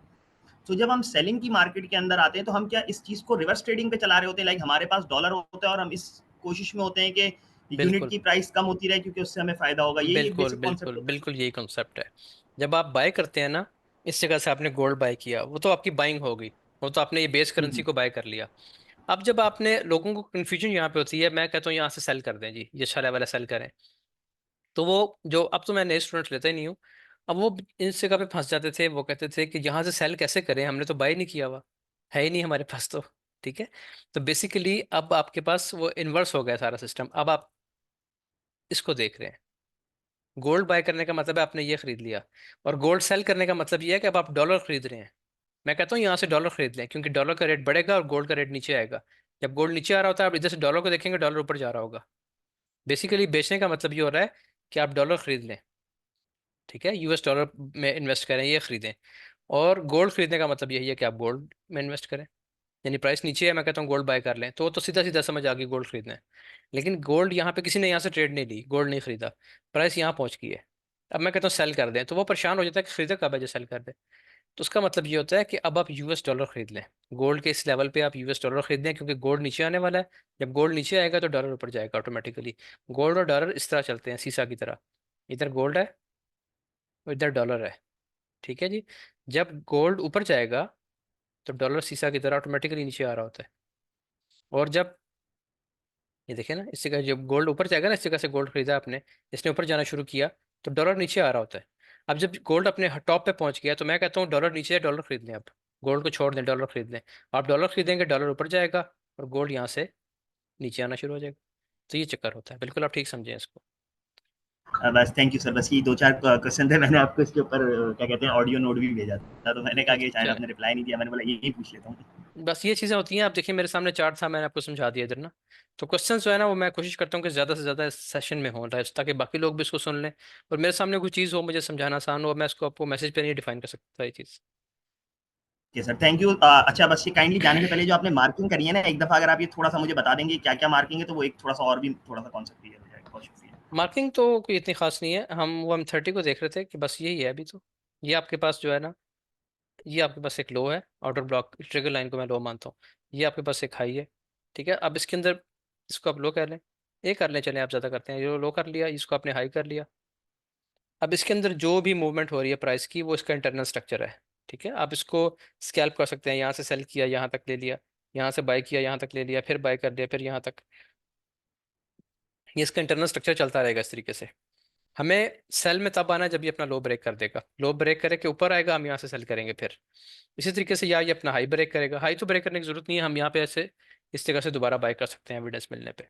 तो जब हम सेलिंग की मार्केट के अंदर आते हैं, तो हम क्या इस चीज को रिवर्स ट्रेडिंग पे चला रहे होते हैं, लाइक हमारे पास डॉलर होता है और हम इस कोशिश में होते हैं कि यूनिट बिल्कुल की प्राइस कम होती रहे, क्योंकि उससे हमें फायदा होगा। यही एक बिल्कुल बेसिक कॉन्सेप्ट बिल्कुल होता बिल्कुल यही कॉन्सेप्ट है। जब आप बाय करते हैं ना, इस जगह से आपने गोल्ड बाय किया, वो तो आपकी बाइंग हो गई, वो तो आपने ये बेस करेंसी है। को बाय कर लिया। अब जब आपने, लोगों को कन्फ्यूजन यहाँ पे होती है, मैं कहता हूँ यहाँ से सेल कर दें जी, ये अच्छा लेवल है, सेल करें। तो वो जो, अब तो मैं नए स्टूडेंट्स लेता ही नहीं हूँ, अब वो इस जगह पे फंस जाते थे। वो कहते थे कि यहाँ से सेल कैसे करें, हमने तो बाय नहीं किया हुआ, है ही नहीं हमारे पास तो। ठीक है, तो बेसिकली अब आपके पास वो इन्वर्स हो गया सारा सिस्टम। अब आप इसको देख रहे हैं, गोल्ड बाय करने का मतलब है आपने ये खरीद लिया, और गोल्ड सेल करने का मतलब ये है कि अब आप डॉलर खरीद रहे हैं। मैं कहता हूँ यहाँ से डॉलर खरीद लें, क्योंकि डॉलर का रेट बढ़ेगा और गोल्ड का रेट नीचे आएगा। जब गोल्ड नीचे आ रहा होता है, आप इधर से डॉलर को देखेंगे, डॉलर ऊपर जा रहा होगा। बेसिकली बेचने का मतलब ये हो रहा है कि आप डॉलर खरीद लें, ठीक है, US डॉलर में इन्वेस्ट करें, ये खरीदें। और गोल्ड खरीदने का मतलब यही है कि आप गोल्ड में इन्वेस्ट करें। यानी प्राइस नीचे है, मैं कहता हूँ गोल्ड बाय कर लें, तो सीधा सीधा समझ आ गई, गोल्ड खरीदना है। लेकिन गोल्ड यहाँ पे किसी ने यहाँ से ट्रेड नहीं ली, गोल्ड नहीं खरीदा, प्राइस यहाँ पहुंच गई है। अब मैं कहता हूँ सेल कर दें, तो वो परेशान हो जाता है कि खरीदा कब है जो सेल कर दे। तो उसका मतलब ये होता है कि अब आप US डॉलर खरीद लें, गोल्ड के इस लेवल पे आप US डॉलर खरीद लें, क्योंकि गोल्ड नीचे आने वाला है। जब गोल्ड नीचे आएगा तो डॉलर ऊपर जाएगा ऑटोमेटिकली। गोल्ड और डॉलर इस तरह चलते हैं, सीसा की तरह। इधर गोल्ड है और इधर डॉलर है, ठीक है जी। जब गोल्ड ऊपर जाएगा तो डॉलर सीसा की तरह ऑटोमेटिकली नीचे आ रहा होता है। और जब, ये देखिए ना, इस जगह जब गोल्ड ऊपर जाएगा ना, इस जगह से गोल्ड खरीदा आपने, इसने ऊपर जाना शुरू किया, तो डॉलर नीचे आ रहा होता है। अब जब गोल्ड अपने टॉप पे पहुंच गया, तो मैं कहता हूँ डॉलर नीचे है, डॉलर खरीद लें। आप गोल्ड को छोड़ दें, डॉलर खरीद लें। आप डॉलर खरीदेंगे, डॉलर ऊपर जाएगा, और गोल्ड यहाँ से नीचे आना शुरू हो जाएगा। तो ये चक्कर होता है, बिल्कुल आप ठीक समझें इसको। बस थैंक यू सर, बस ये दो चार क्वेश्चन थे, मैंने आपको इसके ऊपर क्या कहते हैं ऑडियो नोट भी भेजा था, तो मैंने कहा कि शायद चले, आपने रिप्लाई नहीं दिया, मैंने बोला यही पूछ लेता हूँ। बस ये चीज़ें होती हैं। आप देखिए, मेरे सामने चार्ट था, मैंने आपको समझा दिया इधर ना। तो क्वेश्चन जो है ना, वो मैं कोशिश करता हूँ कि ज़्यादा से ज़्यादा इस सेशन में हो, ताकि बाकी लोग भी इसको सुन लें, और मेरे सामने कोई चीज़ हो, मुझे समझाना आसान हो, मैं इसको आपको मैसेज पे नहीं डिफाइन कर सकता ये चीज़। Okay sir, thank you. अच्छा, बस ये काइंडली जाने से पहले जो आपने मार्किंग करी है ना, एक दफ़ा अगर आप ये थोड़ा सा मुझे बता देंगे क्या क्या मार्किंग है, तो वो एक थोड़ा सा और भी थोड़ा सा कॉन्सेप्ट क्लियर हो जाएगा। बहुत शुक्रिया। मार्किंग तो कोई इतनी खास नहीं है, हम 30 को देख रहे थे कि बस यही है अभी तो। ये आपके पास जो है ना, ये आपके पास एक लो है, आउटर ब्लॉक ट्रिगर लाइन को मैं लो मानता हूँ। ये आपके पास एक हाई है, ठीक है। अब इसके अंदर, इसको आप लो कर लें, ये कर लें, चलें, आप ज़्यादा करते हैं, ये लो कर लिया, इसको आपने हाई कर लिया। अब इसके अंदर जो भी मूवमेंट हो रही है प्राइस की, वो इसका इंटरनल स्ट्रक्चर है, ठीक है। आप इसको स्कैल्प कर सकते हैं, यहाँ से सेल किया, यहाँ तक ले लिया, यहाँ से बाय किया, यहाँ तक ले लिया, फिर बाय कर लिया, फिर यहाँ तक। ये इसका इंटरनल स्ट्रक्चर चलता रहेगा इस तरीके से। हमें सेल में तब आना है जब ये अपना लो ब्रेक कर देगा, लो ब्रेक करे के ऊपर आएगा, हम यहाँ से सेल करेंगे फिर। इसी तरीके से, या ये अपना हाई ब्रेक करेगा, हाई तो ब्रेक करने की जरूरत नहीं है, हम यहाँ पे ऐसे इस जगह से दोबारा बाय कर सकते हैं एविडेंस मिलने पे।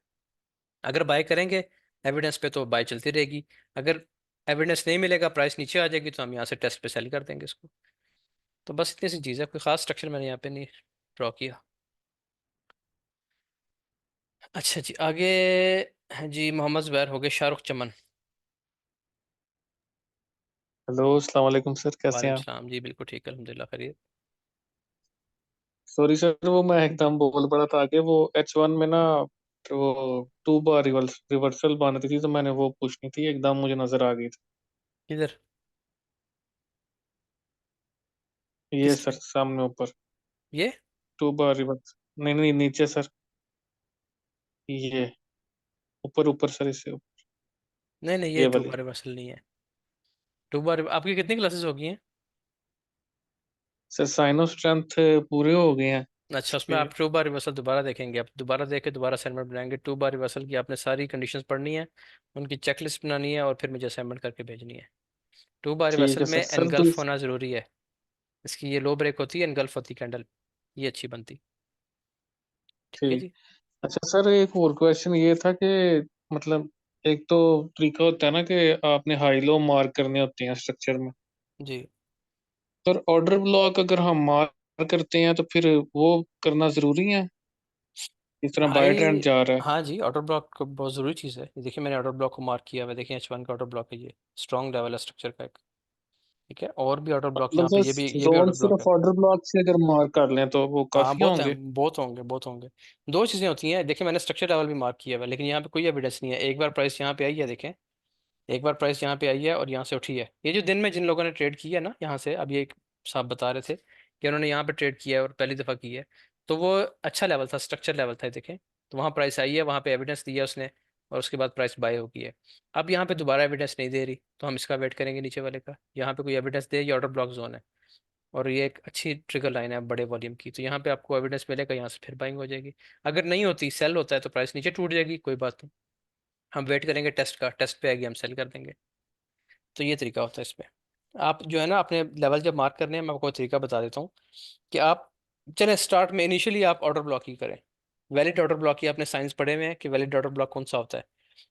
अगर बाय करेंगे एविडेंस पे, तो बाय चलती रहेगी। अगर एविडेंस नहीं मिलेगा, प्राइस नीचे आ जाएगी, तो हम यहाँ से टेस्ट पे सेल कर देंगे इसको। तो बस इतनी सी चीज़ है, कोई खास स्ट्रक्चर मैंने यहाँ पे नहीं ड्रॉ किया। अच्छा जी, आगे जी, मोहम्मद जुबैर हो गए, शाहरुख चमन। हेलो, अस्सलाम वालेकुम सर, कैसे हैं वालेकुम आप? सलाम जी, बिल्कुल ठीक है, अल्हम्दुलिल्लाह, खैरियत। सॉरी सर, वो मैं एकदम बोल पड़ा था आगे, वो H1 में ना, तो वो 2 बार रिवर्सल बन रही थी, तो मैंने वो पूछनी थी, एकदम मुझे नजर आ गई थी। किधर? ये किस सर पे? सामने ऊपर, ये? 2 बार रिवर्स। नहीं नहीं, नीचे सर, ये ऊपर ऊपर सर, इससे ऊपर, नहीं नहीं, ये ये टू वाली। बार रिवर्सल नहीं है। टू बार, आपकी कितनी क्लासेस हो गई हैं? सर साइन ऑफ स्ट्रेंथ पूरे हो गए हैं अच्छा, इस उसमें पे। आप 2 बार रिवर्सल दोबारा देखेंगे, आप दोबारा देख के दोबारा असाइनमेंट बनाएंगे। 2 बार रिवर्सल की आपने सारी कंडीशंस पढ़नी है, उनकी चेकलिस्ट बनानी है और फिर मुझे असाइनमेंट करके भेजनी है। 2 बार ठीक रिवर्सल है में सर। सर एनगल्फ होना ज़रूरी है। इसकी ये लो ब्रेक होती है, एनगल्फ होती कैंडल, ये अच्छी बनती। ठीक है ठीक। जी। अच्छा सर, एक और क्वेश्चन ये था कि मतलब एक तो तरीका होता है ना कि आपने हाई लो मार्क करने होते हैं स्ट्रक्चर में। जी। सर ऑर्डर ब्लॉक अगर हम मार्क करते हैं तो फिर वो करना जरूरी है, इस तरह बाय ट्रेंड हाई, जा रहा है। हाँ जी, ऑर्डर ब्लॉक बहुत ज़रूरी चीज़ है। ये देखिए मैंने ऑर्डर ब्लॉक को मार्क किया हुआ है, देखिए H1 का ऑर्डर ब्लॉक है, ये स्ट्रॉन्ग लेवल है स्ट्रक्चर का एक। ठीक है, और भी ऑर्डर ब्लॉक मतलब यहाँ पे, सर ये भी जोन ऑर्डर ब्लॉक सिर्फ है। ऑर्डर ब्लॉक से अगर मार्क कर लें तो वो हाँ काफी बहुत है, होंगे। बहुत होंगे, बहुत होंगे। दो चीज़ें होती हैं, देखिए मैंने स्ट्रक्चर लेवल भी मार्क किया हुआ है, लेकिन यहाँ पे कोई एविडेंस नहीं है। एक बार प्राइस यहाँ पे आई है, देखें, एक बार प्राइस यहाँ पे आई है और यहाँ से उठी है। ये जो दिन में जिन लोगों ने ट्रेड किया है ना यहाँ से, अब ये एक साहब बता रहे थे कि उन्होंने यहाँ पे ट्रेड किया है और पहली दफ़ा की है, तो वो अच्छा लेवल था, स्ट्रक्चर लेवल था, देखें। तो वहाँ प्राइस आई है, वहाँ पे एविडेंस दिया उसने, और उसके बाद प्राइस बाय हो गई है। अब यहाँ पे दोबारा एविडेंस नहीं दे रही, तो हम इसका वेट करेंगे नीचे वाले का। यहाँ पे कोई एविडेंस दे, ये ऑर्डर ब्लॉक जोन है और ये एक अच्छी ट्रिगर लाइन है बड़े वॉल्यूम की, तो यहाँ पे आपको एविडेंस मिलेगा, यहाँ से फिर बाइंग हो जाएगी। अगर नहीं होती, सेल होता है, तो प्राइस नीचे टूट जाएगी, कोई बात नहीं, हम वेट करेंगे टेस्ट का, टेस्ट पे आएगी हम सेल कर देंगे। तो ये तरीका होता है इसमें। आप जो है ना अपने लेवल जब मार्क करने हैं, मैं आपको तरीका बता देता हूँ कि आप चलें स्टार्ट में इनिशियली आप ऑर्डर ब्लॉक ही करें। वैलिड ऑर्डर ब्लॉक की आपने साइंस पढ़े हुए हैं कि वैलिड ऑर्डर ब्लॉक कौन सा होता है,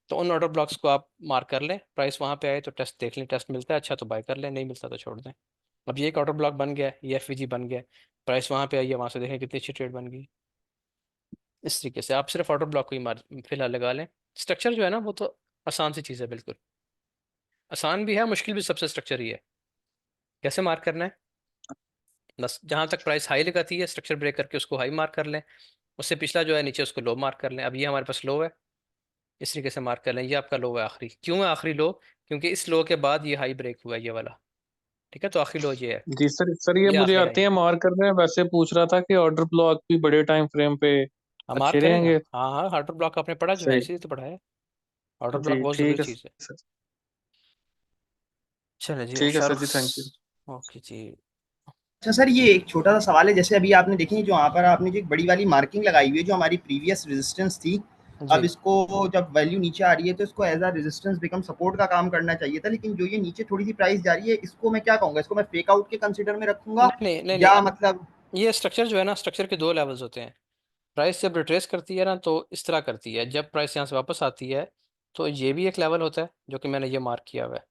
तो उन ऑर्डर ब्लॉक्स को आप मार्क कर लें। प्राइस वहाँ पे आए तो टेस्ट देख लें, टेस्ट मिलता है अच्छा तो बाय कर लें, नहीं मिलता तो छोड़ दें। अब ये एक ऑर्डर ब्लॉक बन गया है, ये एफवीजी बन गया है, प्राइस वहाँ पे आई है, वहाँ से देखें कितनी अच्छी ट्रेड बन गई। इस तरीके से आप सिर्फ ऑर्डर ब्लॉक को ही मार फिलहाल लगा लें। स्ट्रक्चर जो है ना वो तो आसान सी चीज़ है, बिल्कुल आसान भी है, मुश्किल भी सबसे स्ट्रक्चर ही है। कैसे मार्क करना है, बस जहाँ तक प्राइस हाई लगाती है स्ट्रक्चर ब्रेक करके उसको हाई मार्क कर लें, उससे पिछला जो है नीचे उसको लो मार्क कर लें। अब ये हमारे पास लो है, इस तरीके से मार्क कर लें, ये आपका लो है आखिरी। क्यों है आखिरी लो, क्योंकि इस लो के बाद ये हाई ब्रेक हुआ है, ये वाला। ठीक है, तो आखिरी लो ये है, जी सर। सर ये ये मुझे आखिरी हाई आते है। हैं मार्क करने, वैसे पूछ रहा था कि ऑर्डर ब्लॉक भी बड़े टाइम फ्रेम पे हम मार्क अच्छे करें ना, रहेंगे। हाँ हाँ, ऑर्डर ब्लॉक आपने पढ़ा जो है, सही। इसीलिए तो पढ़ा है। ऑर्डर ब्लॉक जी बहुत ज़रूरी ठीक है चीज़ है। सर। चले जी ठीक है सर शाहरुख। जी, थैंक यू। ओके जी। अच्छा सर, ये एक छोटा सा सवाल है, जैसे अभी आपने देखें जो वहाँ पर आपने जो एक बड़ी वाली मार्किंग लगाई हुई है जो हमारी प्रीवियस रेजिस्टेंस थी, जी। अब इसको जब वैल्यू नीचे आ रही है तो इसको as a resistance become support का काम करना चाहिए था, लेकिन जो ये नीचे थोड़ी सी प्राइस जा रही है इसको मैं क्या कहूँगा, इसको मैं फेक आउट के कंसिडर में रखूंगा नहीं नहीं नहीं नहीं, या मतलब। ये स्ट्रक्चर जो है ना, स्ट्रक्चर के दो लेवल्स होते हैं। प्राइस जब रिट्रेस करती है ना तो इस तरह करती है, जब प्राइस यहाँ से वापस आती है तो ये भी एक लेवल होता है जो कि मैंने ये मार्क किया हुआ है।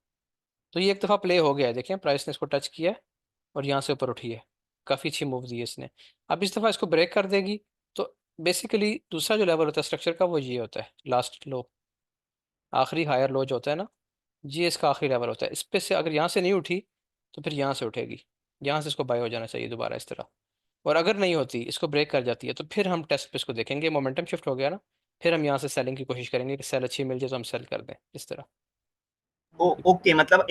तो ये एक दफ़ा प्ले हो गया है, देखें प्राइस ने इसको टच किया है और यहाँ से ऊपर उठी है, काफ़ी अच्छी मूव दी है इसने। अब इस दफ़ा इसको ब्रेक कर देगी तो बेसिकली दूसरा जो लेवल होता है स्ट्रक्चर का वो ये होता है, लास्ट लो, आखिरी हायर लो जो होता है ना, ये इसका आखिरी लेवल होता है। इस पे से अगर यहाँ से नहीं उठी तो फिर यहाँ से उठेगी, यहाँ से इसको बाय हो जाना चाहिए दोबारा इस तरह। और अगर नहीं होती, इसको ब्रेक कर जाती है, तो फिर हम टेस्ट पे इसको देखेंगे, मोमेंटम शिफ्ट हो गया ना, फिर हम यहाँ से सेलिंग की कोशिश करेंगे कि सेल अच्छी मिल जाए तो हम सेल कर दें इस तरह। ओके, मतलब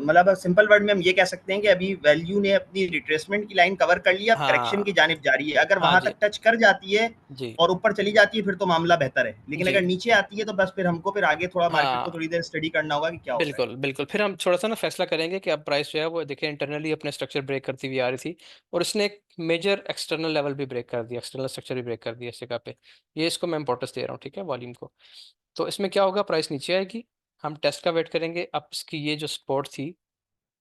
मतलब सिंपल वर्ड में हम ये कह सकते हैं कि अभी वैल्यू ने अपनी रिट्रेसमेंट की लाइन कवर कर लिया, अब करेक्शन की हाँ जानिब जारी है, अगर हाँ वहां जी। तक टच कर जाती है जी और ऊपर चली जाती है फिर तो मामला बेहतर है, लेकिन जी। अगर नीचे आती है तो बस फिर हमको फिर आगे थोड़ा मार्केट को हाँ थोड़ी देर स्टडी करना होगा कि क्या होता है। बिल्कुल बिल्कुल, फिर हम थोड़ा सा ना फैसला करेंगे कि अब प्राइस जो है वो देखिए इंटरनली अपने स्ट्रक्चर ब्रेक करती हुई आ रही थी, और इसने एक मेजर एक्सटर्नल लेवल भी ब्रेक कर दिया, एक्सटर्नल स्ट्रक्चर भी ब्रेक कर दिया इस जगह पे। ये इसको मैं इंपॉर्टेंस दे रहा हूँ, ठीक है, वॉल्यूम को। तो इसमें क्या होगा, प्राइस नीचे आएगी, हम टेस्ट का वेट करेंगे। अब इसकी ये जो सपोर्ट थी,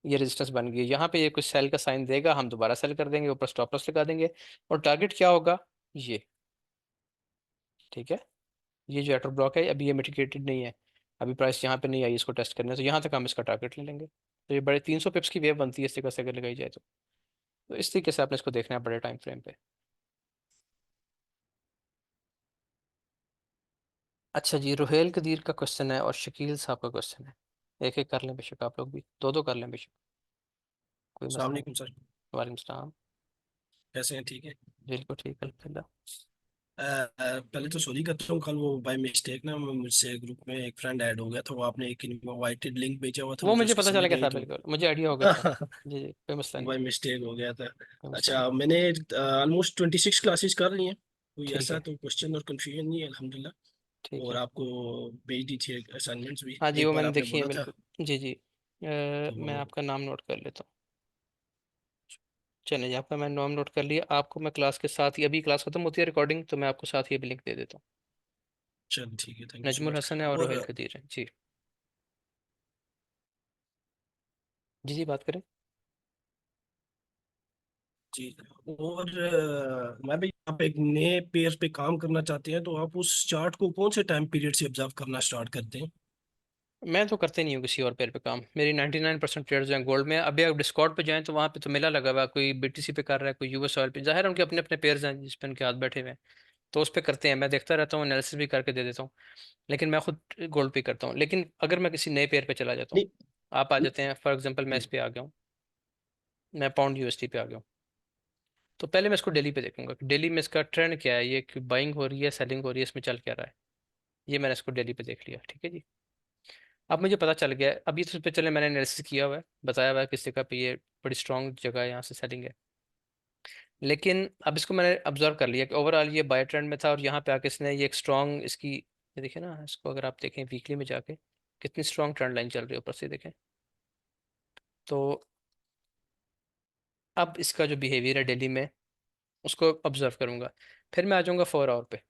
ये रेजिस्टेंस बन गई है, यहाँ पे ये कुछ सेल का साइन देगा, हम दोबारा सेल कर देंगे, ऊपर स्टॉप लॉस लगा देंगे, और टारगेट क्या होगा, ये। ठीक है, ये जो एटर ब्लॉक है अभी ये मिटिगेटेड नहीं है, अभी प्राइस यहाँ पे नहीं आई इसको टेस्ट करने, तो यहाँ तक हम इसका टारगेट ले लेंगे। तो ये बड़े 300 पिप्स की वेव बनती है इस तरीके से अगर लगाई जाए तो इस तरीके से आपने इसको देखना है बड़े टाइम फ्रेम पे। अच्छा जी, रुहेल कदीर का क्वेश्चन है और शकील साहब का क्वेश्चन है, एक एक कर लें बेशक, आप लोग भी दो दो कर लें बेशक, कोई अस्सलाम मसला नहीं। वालेकुम सर। वालेकुम सलाम। कैसे हैं? ठीक है। बिल्कुल ठीक, अल्हम्दुलिल्लाह। पहले तो सॉरी करता हूँ, कल वो बाय मिस्टेक ना मुझसे ग्रुप में एक फ्रेंड ऐड हो गया था, वो आपने एक इनवाइटेड लिंक भेजा हुआ था, वो मुझे मुझे उसकी पता चल समझ गया नहीं आई था, तो बिल्कुल मुझे आइडिया हो गया था। जी जी, कोई मसला नहीं, बाय मिस्टेक हो गया था। कोई मसला नहीं। अच्छा, मैंने ऑलमोस्ट 26 क्लासेस कर ली हैं, कोई ठीक ऐसा है। तो क्वेश्चन और कंफ्यूजन नहीं है अल्हम्दुलिल्लाह। ठीक और है। आपको भेज दी थी असाइनमेंट्स भी, हाँ जी, एक वो बार मैंने आपने देखी है बोला था बिल्कुल। जी जी। मैं तो। आपका नाम नोट कर लेता हूँ। चलिए आपका मैं नाम नोट कर लिया। आपको मैं क्लास के साथ ही, अभी क्लास खत्म होती है रिकॉर्डिंग, तो मैं आपको साथ ही अभी लिंक दे देता हूँ। चल ठीक है, thank you so Najmul much. Hasan है और और रोहेल कदीर है जी। जी जी बात करें। जी, और मैं भी आप एक नए पेयर पे काम करना चाहते हैं, तो आप उस चार्ट को कौन से टाइम पीरियड से ऑब्जर्व करना स्टार्ट करते हैं? मैं तो करते नहीं हूँ किसी और पेयर पे काम। मेरी 99% ट्रेड्स हैं गोल्ड में। अभी आप डिस्कॉर्ड पे जाएं तो वहाँ पे तो मेला लगा हुआ है, कोई बीटीसी पे कर रहा है, कोई यूएस ऑयल पे। जाहिर है उनके अपने अपने पेयर्स हैं जिस पे उनके हाथ बैठे हुए हैं, तो उस पे करते हैं। मैं देखता रहता हूँ, एनालिसिस भी करके दे देता हूँ, लेकिन मैं खुद गोल्ड पे करता हूँ। लेकिन अगर मैं किसी नए पेयर पे चला जाता हूँ, नहीं। आप आ जाते हैं फॉर एग्जांपल, मैं इस पे आ गया हूँ, मैं पाउंड यूएसडी पे आ गया हूँ, तो पहले मैं इसको डेली पे देखूंगा कि डेली में इसका ट्रेंड क्या है, ये कि बाइंग हो रही है, सेलिंग हो रही है, इसमें चल क्या रहा है। ये मैंने इसको डेली पे देख लिया, ठीक है जी। अब मुझे पता चल गया है, अभी तो उस पर चले मैंने एनालिसिस किया हुआ है, बताया हुआ है किस जगह पे ये बड़ी स्ट्रॉन्ग जगह है, यहाँ से सेलिंग है। लेकिन अब इसको मैंने ऑब्जर्व कर लिया कि ओवरऑल ये बाय ट्रेंड में था, और यहाँ पे आके इसने ये एक स्ट्रॉन्ग इसकी, ये देखिए ना, इसको अगर आप देखें वीकली में जाके कितनी स्ट्रॉन्ग ट्रेंड लाइन चल रही है ऊपर से, देखें। तो अब इसका जो बिहेवियर है डेली में, उसको ऑब्जर्व करूंगा। फिर मैं आ जाऊंगा 4 आवर पे।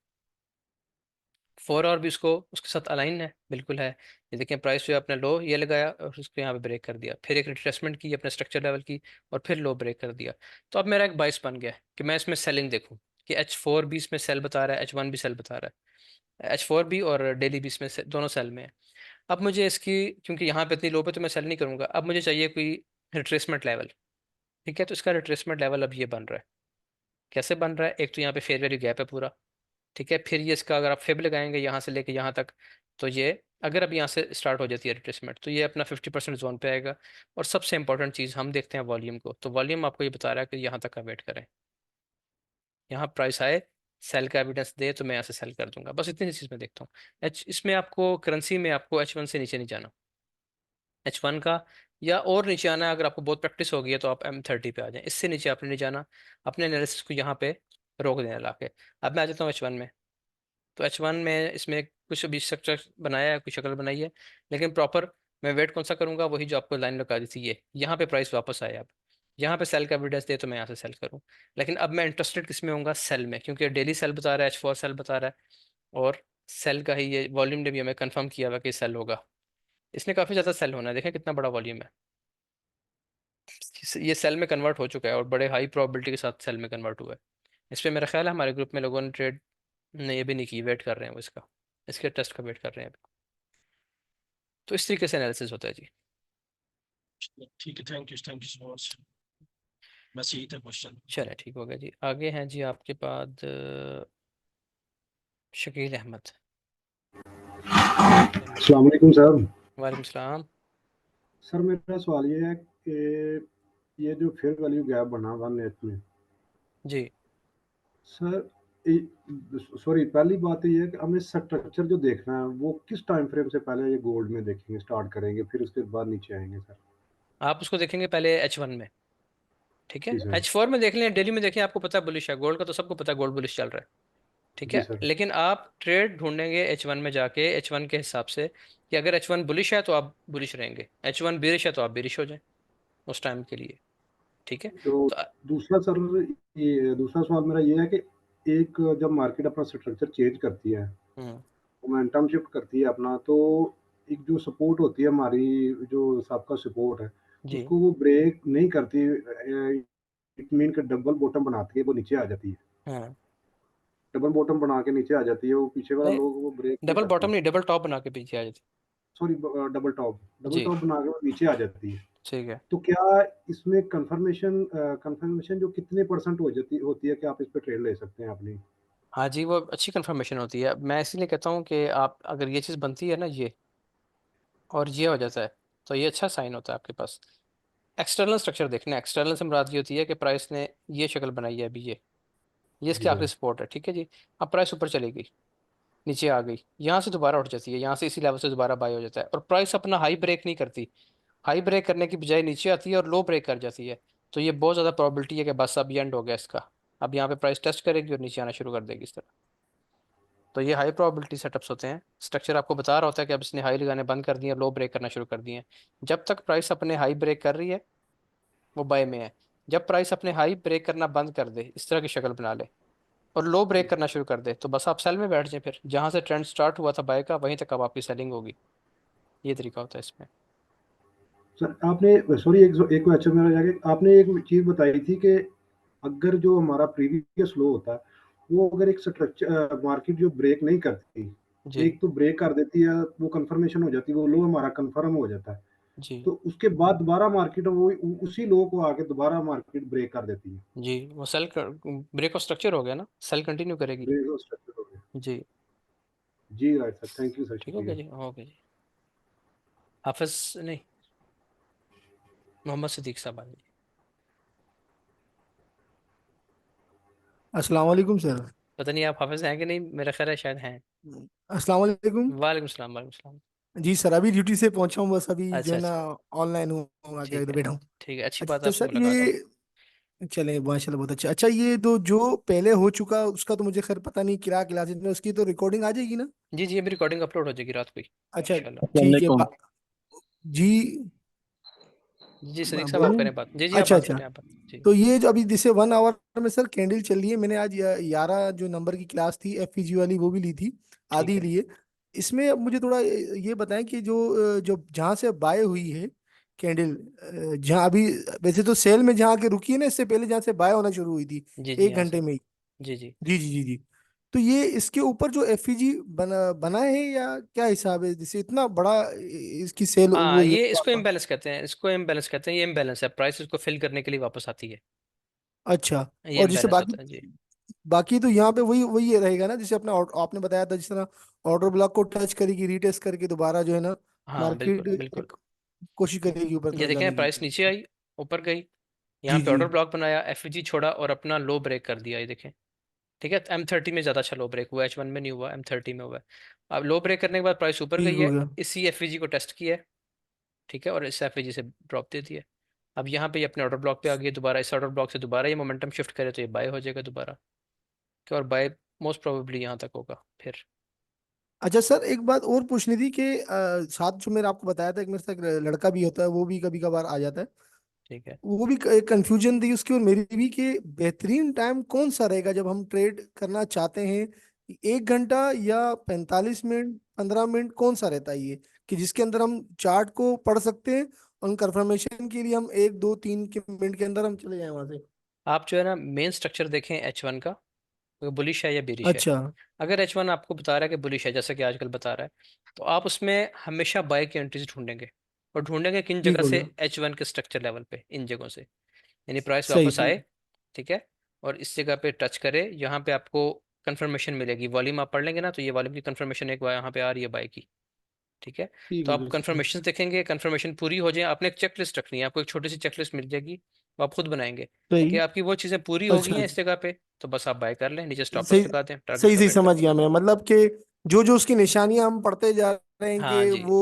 4 आवर भी उसको उसके साथ अलाइन है, बिल्कुल है। ये देखें प्राइस जो है अपने लो ये लगाया और उसको यहाँ पे ब्रेक कर दिया, फिर एक रिट्रेसमेंट की अपने स्ट्रक्चर लेवल की, और फिर लो ब्रेक कर दिया। तो अब मेरा एक बाइस बन गया है कि मैं इसमें सेलिंग देखूँ, कि H4 भी इसमें सेल बता रहा है, H1 भी सेल बता रहा है, H4 भी और डेली भी इसमें दोनों सेल में है। अब मुझे इसकी, क्योंकि यहाँ पे इतनी लो पे तो मैं सेल नहीं करूँगा, अब मुझे चाहिए कोई रिट्रेसमेंट लेवल। ठीक है, तो इसका रिट्रेसमेंट लेवल अब ये बन रहा है। कैसे बन रहा है? एक तो यहाँ पे फेयर वैल्यू गैप है पूरा, ठीक है। फिर ये इसका अगर आप फेब लगाएंगे यहाँ से लेके यहाँ तक, तो ये अगर अब यहाँ से स्टार्ट हो जाती है रिट्रेसमेंट, तो ये अपना 50% जोन पे आएगा। और सबसे इंपॉर्टेंट चीज़ हम देखते हैं वॉल्यूम को, तो वॉल्यूम आपको ये बता रहा है कि यहाँ तक का वेट करें, यहाँ प्राइस आए, सेल का एविडेंस दे, तो मैं यहाँ से सेल कर दूंगा। बस इतनी चीज़ मैं देखता हूँ। इसमें आपको करेंसी में आपको H1 से नीचे नहीं जाना, H1 का, या और नीचे आना है अगर आपको बहुत प्रैक्टिस हो गई है तो आप M30 पे आ जाएं, इससे नीचे आपने नहीं जाना। अपने एनालिसिस को यहाँ पे रोक देना ला के। अब मैं आ जाता हूँ H1 में। तो H1 में इसमें कुछ अभी स्ट्रक्चर बनाया है, कुछ शक्ल बनाई है, लेकिन प्रॉपर मैं वेट कौन सा करूंगा, वही जो आपको लाइन लगा दी थी ये, यहाँ पे प्राइस वापस आया। अब यहाँ पे सेल का एविडेंस दे तो मैं यहाँ से सेल करूँ। लेकिन अब मैं इंटरेस्टेड किस में होऊंगा? सेल में, क्योंकि डेली सेल बता रहा है, H4 सेल बता रहा है, और सेल का ही ये वॉल्यूम ने भी हमें कंफर्म किया हुआ कि सेल होगा। इसने काफ़ी ज़्यादा सेल होना है, देखें कितना बड़ा वॉल्यूम है। ये सेल में कन्वर्ट हो चुका है और बड़े हाई प्रोबेबिलिटी के साथ सेल में कन्वर्ट हुआ है। इस पर मेरा ख्याल है हमारे ग्रुप में लोगों ने ट्रेड नहीं अभी नहीं की, वेट कर रहे हैं वो इसका, इसके टेस्ट का वेट कर रहे हैं अभी। तो इस तरीके से एनालिसिस होता है जी। ठीक है, थैंक यू सो मच। बस यही था क्वेश्चन। चले ठीक हो गया जी। आगे हैं जी आपके बाद शकील अहमद। अस्सलाम वालेकुम सर। वालेकुम सलाम। सर मेरा सवाल ये है कि ये जो फेयर वैल्यू गैप बना 1/8 में, जी सर सॉरी, पहली बात तो ये है कि हमें स्ट्रक्चर जो देखना है वो किस टाइम फ्रेम से पहले ये गोल्ड में देखेंगे, स्टार्ट करेंगे, फिर उसके बाद नीचे आएंगे सर? आप उसको देखेंगे पहले H1 में, ठीक है। जी सर। H4 में देख लें, डेली में देखें, आपको पता है बुलिश है, गोल्ड का तो सबको पता है गोल्ड बुलिश चल रहा है, ठीक जी है। सर। लेकिन आप ट्रेड ढूंढेंगे H1 में जाके, H1 के हिसाब से, कि अगर H1 बुलिश है तो आप बुलिश रहेंगे, H1 बेरिश है तो आप बेरिश हो जाए उस टाइम के लिए, ठीक है। तो तो दूसरा सर, ये दूसरा सवाल मेरा ये है कि एक जब मार्केट अपना स्ट्रक्चर चेंज करती है, हम्म, मोमेंटम शिफ्ट करती है अपना, तो एक जो सपोर्ट होती है हमारी, जो सबका सपोर्ट है, जी उसको वो ब्रेक नहीं करती। इट मीन कि डबल बॉटम बनाती है, वो नीचे आ जाती है। हाँ। डबल बॉटम बना के नीचे आ जाती है, वो पीछे वाला नहीं, लोग वो ब्रेक नहीं डबल करते। बॉटम नहीं, डबल टॉप बना के पीछे आ जाती। सॉरी, डबल जी टॉप बना के वो नीचे आ जाती है। ठीक है। तो क्या इसमें कंफर्मेशन जो कितने परसेंट हो जाती होती है कि आप इस पे ट्रेड ले सकते हैं अपनी? हाँ जी, वो अच्छी कंफर्मेशन होती है। मैं इसीलिए कहता हूँ कि आप अगर ये चीज़ बनती है ना, ये और ये हो जाता है, तो ये अच्छा साइन होता है आपके पास। एक्सटर्नल स्ट्रक्चर देखना है। एक्सटर्नल से मुराद ये होती है कि प्राइस ने ये शक्ल बनाई है अभी, ये जी इसकी आखिरी सर। सपोर्ट है, ठीक है जी। अब प्राइस ऊपर चली गई, नीचे आ गई, यहाँ से दोबारा उठ जाती है, यहाँ से इसी लेवल से दोबारा बाय हो जाता है, और प्राइस अपना हाई ब्रेक नहीं करती। हाई ब्रेक करने की बजाय नीचे आती है और लो ब्रेक कर जाती है। तो ये बहुत ज़्यादा प्रोबेबिलिटी है कि बस अब ये एंड हो गया इसका। अब यहाँ पे प्राइस टेस्ट करेगी और नीचे आना शुरू कर देगी इस तरह। तो ये हाई प्रोबेबिलिटी सेटअप्स होते हैं। स्ट्रक्चर आपको बता रहा होता है कि अब इसने हाई लगाने बंद कर दिए, लो ब्रेक करना शुरू कर दिए हैं। जब तक प्राइस अपने हाई ब्रेक कर रही है वो बाय में है। जब प्राइस अपने हाई ब्रेक करना बंद कर दे, इस तरह की शक्ल बना ले और लो ब्रेक करना शुरू कर दे, तो बस आप सेल में बैठ जाए। फिर जहाँ से ट्रेंड स्टार्ट हुआ था बाय का, वहीं तक अब आपकी सेलिंग होगी। ये तरीका होता है इसमें। सर आपने सॉरी एक क्वेश्चन मेरा जाके, आपने एक चीज बताई थी कि अगर जो हमारा प्रीवियस लो होता है वो अगर एक स्ट्रक्चर मार्केट जो ब्रेक नहीं करती, जी एक तो ब्रेक कर देती है, वो कंफर्मेशन हो जाती है, वो लो हमारा कंफर्म हो जाता है, जी तो उसके बाद दोबारा मार्केट वो उसी लो को आके दोबारा मार्केट ब्रेक कर देती है। जी, वो सेल ब्रेक ऑफ स्ट्रक्चर हो गया ना, सेल कंटिन्यू करेगी। ब्रेक और स्ट्रक्चर हो गया। जी। जी right sir, thank you sir, ठीक हो गया शुक्रिया। जी, ओके जी। हाफिज नहीं, मोहम्मद सिद्दीक साहब आ जाइए। अस्सलाम वालेकुम सर। पता नहीं आप हाफिज हैं कि नहीं, मेरा ख्याल है शायद हैं। अस्सलाम वालेकुम। वालेकुम सलाम, वालेकुम सलाम। जी सर, अभी ड्यूटी से पहुंचा हूँ, बस अभी जो अच्छा है ना अच्छा, ऑनलाइन हूँ, आगे ठीक है बैठा हूँ। ठीक है, अच्छी बात है, अच्छा आपसे सर, मुलाकात हो। ये चले माशाल्लाह बहुत अच्छा। अच्छा, ये तो जो पहले हो चुका उसका तो मुझे खैर पता नहीं, किरा क्लासेस में उसकी तो रिकॉर्डिंग आ जाएगी ना? जी जी, अभी रिकॉर्डिंग अपलोड हो जाएगी रात को ही अच्छा इंशाल्लाह। अस्सलाम ठीक है। वालेकुम। जी जी सदीक साहब, आप बोलूँ? करें बात। जी जी, आप अच्छा बात अच्छा। करें, आप बात। जी तो ये जो अभी जैसे 1 आवर में सर कैंडल चल रही है, मैंने आज 11 जो नंबर की क्लास थी एफपीजी वाली वो भी ली थी, ठीक आधी है। ली है। इसमें अब मुझे थोड़ा ये बताएं कि जो जहाँ से बाय हुई है कैंडल, जहाँ अभी वैसे तो सेल में जहाँ के रुकी है ना, इससे पहले जहाँ से बाय होना शुरू हुई थी जी जी, एक यहाँ से। घंटे में ही। जी जी। जी जी जी जी। तो ये इसके ऊपर जो एफईजी बना है या क्या हिसाब है, जिससे इतना बड़ा इसकी सेल हाँ, हुई है? ये इसको इम्बैलेंस कहते हैं, इसको इम्बैलेंस कहते हैं। ये इम्बैलेंस है, प्राइस इसको फिल करने के लिए वापस आती है। अच्छा। ये और जैसे इम्बैलेंस बाकी होता है जी। बाकी तो यहाँ पे वही वही रहेगा ना, जैसे अपना आपने बताया था, जिस तरह ऑर्डर ब्लॉक को टच करेगी, रीटेस्ट करके दोबारा जो है ना हाँ बिल्कुल मार्केट बिल्कुल। कोशिश करेगी ऊपर ये तरफ देखें, जाने की। प्राइस नीचे आई, ऊपर गई, यहाँ जी पे जी। ऑर्डर ब्लॉक बनाया, एफजी छोड़ा और अपना लो ब्रेक कर दिया। ये देखें, ठीक है। M30 में ज़्यादा अच्छा लो ब्रेक हुआ, H1 में नहीं हुआ, M30 में हुआ है। अब लो ब्रेक करने के बाद प्राइस ऊपर ठीक गई हो है, गया। इसी एफजी को टेस्ट किया है, ठीक है, और इस एफजी से ड्रॉप दे दिया। अब यहाँ पे ये अपने ऑर्डर ब्लॉक पे आ गई दोबारा, इस ऑर्डर ब्लॉक से दोबारा ये मोमेंटम शिफ्ट करे तो ये बाय हो जाएगा दोबारा, और बाय मोस्ट प्रोबेबली यहाँ तक होगा फिर। अच्छा सर, एक बात और पूछनी थी कि साथ जो मैंने आपको बताया था, एक मेरे साथ एक लड़का भी होता है, वो भी कभी कभार आ जाता है। ठीक है। वो भी एक कंफ्यूजन थी उसकी और मेरी भी, कि बेहतरीन टाइम कौन सा रहेगा जब हम ट्रेड करना चाहते हैं, 1 घंटा या 45 मिनट, 15 मिनट, कौन सा रहता है ये, कि जिसके अंदर हम चार्ट को पढ़ सकते हैं और कंफर्मेशन के लिए हम 1 2 3 के मिनट के अंदर हम चले जाएं वहां से? आप जो है ना मेन स्ट्रक्चर देखें H1 का, वो बुलिश है या बेरिश है। अच्छा। अगर H1 आपको बता रहा है कि बुलिश है, जैसा कि आजकल बता रहा है, तो आप उसमें हमेशा बाय की एंट्रीज ढूंढेंगे। और ढूंढेंगे किन ठीक जगह हो से? गया। H1 के स्ट्रक्चर लेवल पे, इन जगहों से। यानी प्राइस सही वापस सही। आए, ठीक है, और इस जगह पे टच करे, यहाँ पे आपको कंफर्मेशन मिलेगी। वॉल्यूम आप पढ़ लेंगे ना, तो ये वॉल्यूम की कंफर्मेशन एक बार यहाँ पे आ रही है बाय की, ठीक है। ठीक तो हो आप गया सर। कंफर्मेशन देखेंगे, कंफर्मेशन पूरी हो जाए, आपने एक चेक लिस्ट रखनी है, आपको एक छोटी सी चेक लिस्ट मिल जाएगी, वो आप खुद बनाएंगे कि सही। आपकी वो चीज़ें पूरी हो गई अच्छा हैं अच्छा। इस जगह पे, तो बस आप बाय कर लें, नीचे स्टॉप लॉस सही लगा दें, टारगेट सही का सही वेट समझ करें। गया मैं, मतलब कि जो जो उसकी निशानियां हम पढ़ते जा रहे हैं हाँ कि जी। वो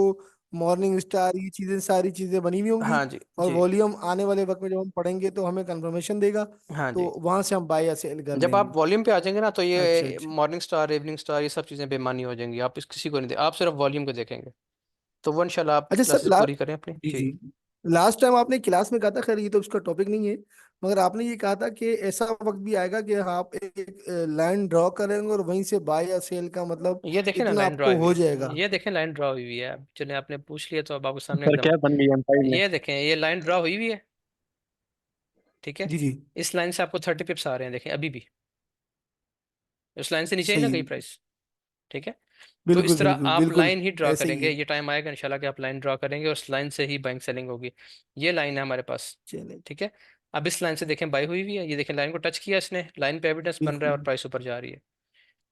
मॉर्निंग स्टार, ये चीजें सारी चीजें बनी हुई होंगी, हाँ जी और जी। वॉल्यूम आने वाले वक्त में जब हम पढ़ेंगे तो हमें कंफर्मेशन देगा, हाँ तो जी। वहां से हम बाय या सेल कर जब आप लेंगे। वॉल्यूम पे आ जाएंगे ना, तो अच्छा ये अच्छा। मॉर्निंग स्टार, इवनिंग स्टार, ये सब चीज़ें बेमानी हो जाएंगी, आप इस किसी को नहीं दे, आप सिर्फ वॉल्यूम को देखेंगे। तो वो इंशाल्लाह आप अच्छा सर, क्लासेस पूरी करें अपनी जी जी। जी, लास्ट टाइम आपने क्लास में कहा था, खैर ये तो उसका टॉपिक नहीं है, मगर आपने ये कहा था कि ऐसा वक्त भी आएगा कि आप एक लाइन ड्रॉ करेंगे और वहीं से बाय या सेल का मतलब ये देखें ना, इतना लाइन ड्रा आपको हुई हो है, जाएगा। ये देखें लाइन ड्रा हुई हुई है। अब चलिए, आपने पूछ लिया तो अब आपके सामने सर एकदम, क्या बन गई M5 में? ये देखें, ये लाइन ड्रा हुई हुई है, ठीक है। जी जी। इस लाइन से आपको 30 पिप्स आ रहे हैं, देखें अभी भी उस लाइन से नीचे ही ना सही। गई प्राइस, ठीक है। तो इस बिल्कुल तरह बिल्कुल आप बिल्कुल। लाइन ही ड्रा ऐसे ही करेंगे, है। ये टाइम आएगा इंशाल्लाह कि आप लाइन ड्रा करेंगे और उस लाइन से ही बाइंग सेलिंग होगी। ये लाइन है हमारे पास, चले। ठीक है। अब इस लाइन से देखें बाई हुई हुई है, ये देखें लाइन को टच किया इसने, लाइन पे एविडेंस बन रहा है और बिल्कुल। प्राइस ऊपर जा रही है,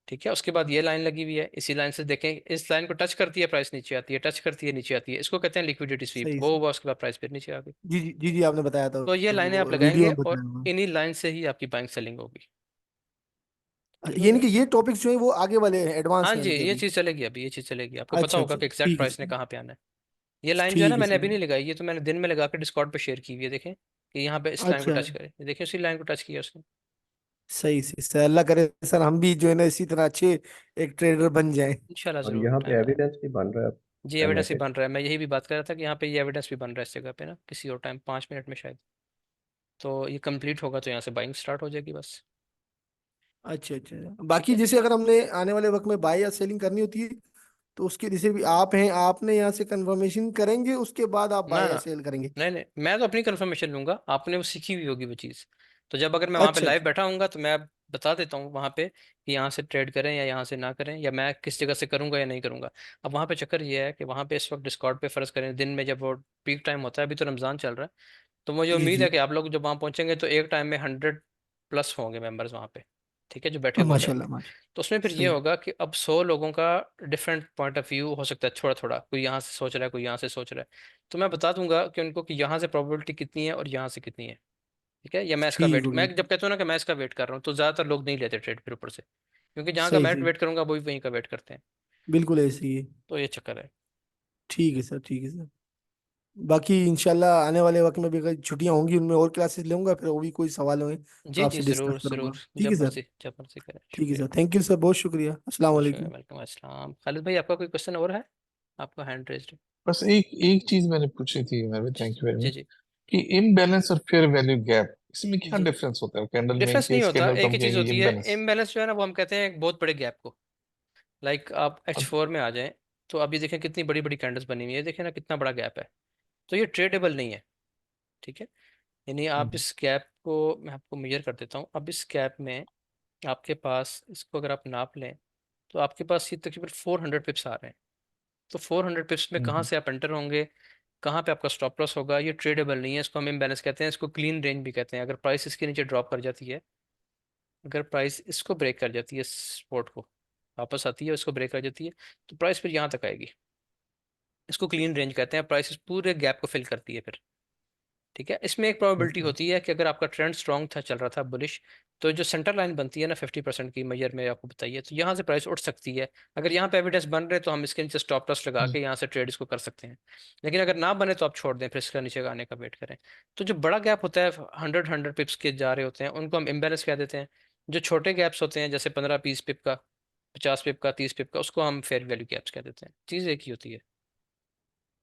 ठीक है। उसके बाद ये लाइन लगी हुई है, इसी लाइन से देखें, इस लाइन को टच करती है प्राइस नीचे आती है, टच करती है नीचे आती है, इसको कहते हैं लिक्विडिटी स्वीप। सही वो से। हुआ, उसके बाद प्राइस फिर नीचे आ गई। जी जी जी जी, आपने बताया था, तो ये लाइनें आप वो वीडियो लगाएंगे में बताया और हुआ। इन्हीं लाइन से ही आपकी बाइंग सेलिंग होगी। ठीक हो यानी गया। कि ये टॉपिक्स जो है वो आगे वाले हैं, हाँ एडवांस जी, यानी कि ये अभी। चीज़ चलेगी, अभी ये चीज़ चलेगी, आपको पता अच्छा होगा अच्छा, कि एग्जैक्ट ठीक है प्राइस ने सर। कहाँ पे आना है। ये लाइन जो है ना, ठीक है मैंने सर। अभी नहीं लगाई, ये तो मैंने दिन में लगा के डिस्कॉर्ड पे शेयर की हुई है, देखें कि यहाँ पे इस लाइन को अच्छा। टच करे, ये देखें उसी लाइन को टच किया उसने। सही से सर, अल्लाह करे सर हम भी जो है ना इसी तरह अच्छे एक ट्रेडर बन जाएं। इंशाल्लाह और ज़रूर, यहाँ पे टाइम आए। एविडेंस भी बन रहा है अब, जी, टाइम एविडेंस भी आके। बन रहा है, मैं यही भी बात कर रहा था कि यहाँ पे ये एविडेंस भी बन रहा है इस जगह पे ना, किसी और टाइम 5 मिनट में शायद। तो ये कंप्लीट होगा तो यहाँ से बाइंग स्टार्ट हो जाएगी बस। अच्छा अच्छा। ठीक बाकी है। जैसे अगर हमने आने वाले वक्त में बाय या सेलिंग करनी होती है तो उसके जैसे भी आप हैं, आपने यहाँ से कंफर्मेशन करेंगे, उसके बाद आप ना बाय या ना, सेल करेंगे? नहीं नहीं, मैं तो अपनी कंफर्मेशन लूंगा, आपने वो सीखी हुई होगी वो चीज़। तो जब अगर मैं वहाँ पे अच्छा लाइव अच्छा। बैठा हूँगा तो मैं बता देता हूँ वहाँ पे कि यहाँ से ट्रेड करें या यहाँ से ना करें, या मैं किस जगह से करूँगा या नहीं करूँगा। अब वहाँ पे चक्कर ये है कि वहाँ पे इस वक्त डिस्कॉर्ड पे फ़र्ज़ करें दिन में जब वो पीक टाइम होता है, अभी तो रमज़ान चल रहा है, तो मुझे जी उम्मीद जी। है कि आप लोग जब वहाँ पहुँचेंगे तो एक टाइम में 100+ होंगे मेंबर्स वहाँ पे, ठीक है, जो बैठे हुए होंगे। माशाल्लाह माशाल्लाह। तो उसमें फिर ये सही। होगा कि अब 100 लोगों का डिफरेंट पॉइंट ऑफ व्यू हो सकता है, थोड़ा थोड़ा, कोई यहाँ से सोच रहा है, कोई यहाँ से सोच रहा है। तो मैं बता दूंगा कि उनको कि यहाँ से प्रोबेबिलिटी कितनी है और यहाँ से कितनी है, ठीक है। या मैं इसका ठीक वेट, हो मैं गया। जब कहता हूँ ना कि मैं इसका वेट कर रहा हूँ, तो ज़्यादातर लोग नहीं लेते ट्रेड फिर ऊपर से, क्योंकि जहाँ का सही मैं सही। वेट करूंगा वही वहीं का वेट करते हैं। बिल्कुल ऐसे ही है। तो ये चक्कर है। ठीक है सर, ठीक है सर। बाकी इंशाल्लाह आने वाले वक्त में भी अगर छुट्टियां होंगी उनमें और क्लासेस लूंगा, फिर वो भी कोई सवाल होंगे तो जी जी, आपसे डिस्कस ज़रूर करूंगा। ज़रूर, ठीक है सर। जब मर्जी करें, ठीक है शुक्रिया। सर, थैंक यू सर, बहुत शुक्रिया। अस्सलाम वालेकुम। वेलकम अस्सलाम। खालिद भाई, आपका कोई क्वेश्चन और है? आपका हैंड रेज्ड है। बस एक एक चीज मैंने पूछी थी, मैं भी जी थैंक यू वेरी जी मच, जी कि इम्बैलेंस और फेयर वैल्यू गैप, इसमें क्या जी। डिफरेंस होता है कैंडल में, डिफरेंस कि नहीं इस होता, कैंडल को एक हम ही चीज़ कहेंगे होती है, इम्बैलेंस? इम्बैलेंस जो है ना वो हम कहते हैं एक बहुत बड़े गैप को। लाइक आप अब H4 में आ जाएं, तो अभी देखें कितनी बड़ी बड़ी कैंडल्स बनी हुई है, देखें ना कितना बड़ा गैप है। तो ये ट्रेडेबल नहीं है, ठीक है। यानी आप इस गैप को, मैं आपको मेजर कर देता हूँ, अब इस गैप में आपके पास, इसको अगर आप नाप लें तो आपके पास ये तकरीबन 400 पिप्स आ रहे हैं। तो 400 पिप्स में कहाँ से आप एंटर होंगे, कहाँ पे आपका स्टॉप लॉस होगा, ये ट्रेडेबल नहीं है। इसको हम इम्बैलेंस कहते हैं, इसको क्लीन रेंज भी कहते हैं। अगर प्राइस इसके नीचे ड्रॉप कर जाती है, अगर प्राइस इसको ब्रेक कर जाती है, सपोर्ट को वापस आती है, उसको ब्रेक कर जाती है, तो प्राइस फिर यहाँ तक आएगी। इसको क्लीन रेंज कहते हैं, प्राइस इस पूरे गैप को फिल करती है फिर, ठीक है। इसमें एक प्रोबेबिलिटी होती है कि अगर आपका ट्रेंड स्ट्रॉन्ग था, चल रहा था बुलिश, तो जो सेंटर लाइन बनती है ना 50% की मैयर में आपको बताइए, तो यहाँ से प्राइस उठ सकती है। अगर यहाँ पे एविडेंस बन रहे तो हम इसके नीचे स्टॉप लॉस लगा के यहाँ से ट्रेड इसको कर सकते हैं। लेकिन अगर ना बने तो आप छोड़ दें, फिर इसका नीचे आने का वेट करें। तो जो बड़ा गैप होता है 100 पिप्स के जा रहे होते हैं, उनको हम इम्बेलेंस कह देते हैं। जो छोटे गैप्स होते हैं जैसे 15-20 पिप का, 50 पिप का, 30 पिप का, उसको हम फेयर वैल्यू गैप्स कह देते हैं। चीज़ एक ही होती है।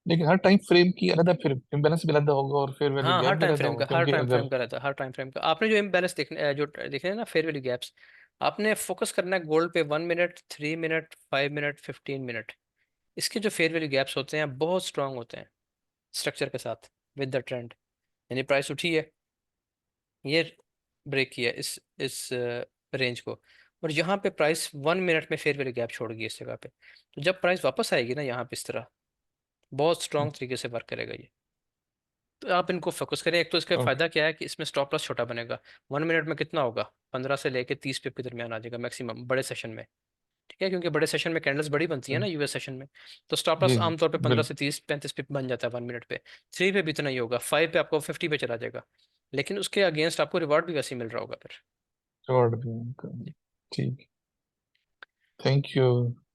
लेकिन हर टाइम फ्रेम की अलग, फिर इम्बैलेंस भी अलग होगा और फेयर वैल्यू हाँ, गैप हर भी टाइम अलग फ्रेम होगा, का, हर क्योंकि टाइम फ्रेम अगर का रहता है, हर टाइम फ्रेम का। आपने जो इम्बैलेंस देखने जो देखे हैं ना फेयर वैल्यू गैप्स, आपने फोकस करना है गोल्ड पे 1 मिनट, 3 मिनट, 5 मिनट, 15 मिनट। इसके जो फेयर वैल्यू गैप्स होते हैं बहुत स्ट्रांग होते हैं स्ट्रक्चर के साथ, विद द ट्रेंड। यानी प्राइस उठी है, ये ब्रेक किया इस रेंज को, और यहाँ पे प्राइस 1 मिनट में फेयर वैल्यू गैप छोड़ गई इस जगह पे। तो जब प्राइस वापस आएगी ना यहाँ पे इस तरह, बहुत स्ट्रांग तरीके से वर्क करेगा ये। तो आप इनको फोकस करें। एक तो इसका ओके। फायदा क्या है कि इसमें स्टॉप लॉस छोटा बनेगा। 1 मिनट में कितना होगा, 15 से लेके 30 पिप के दरमियान आ जाएगा मैक्सिमम बड़े सेशन में, ठीक है, क्योंकि बड़े सेशन में कैंडल्स बड़ी बनती है ना यूएस सेशन में। तो स्टॉप जी लॉस जी आमतौर पे 15 बिल्कुल। से 30-35 पिप बन जाता है 1 मिनट पे। 3 पे भी इतना ही होगा, 5 पे आपको 50 पे चला जाएगा, लेकिन उसके अगेंस्ट आपको रिवॉर्ड भी वैसे ही मिल रहा होगा फिर। रिवॉर्ड भी उनका। ठीक। Thank you.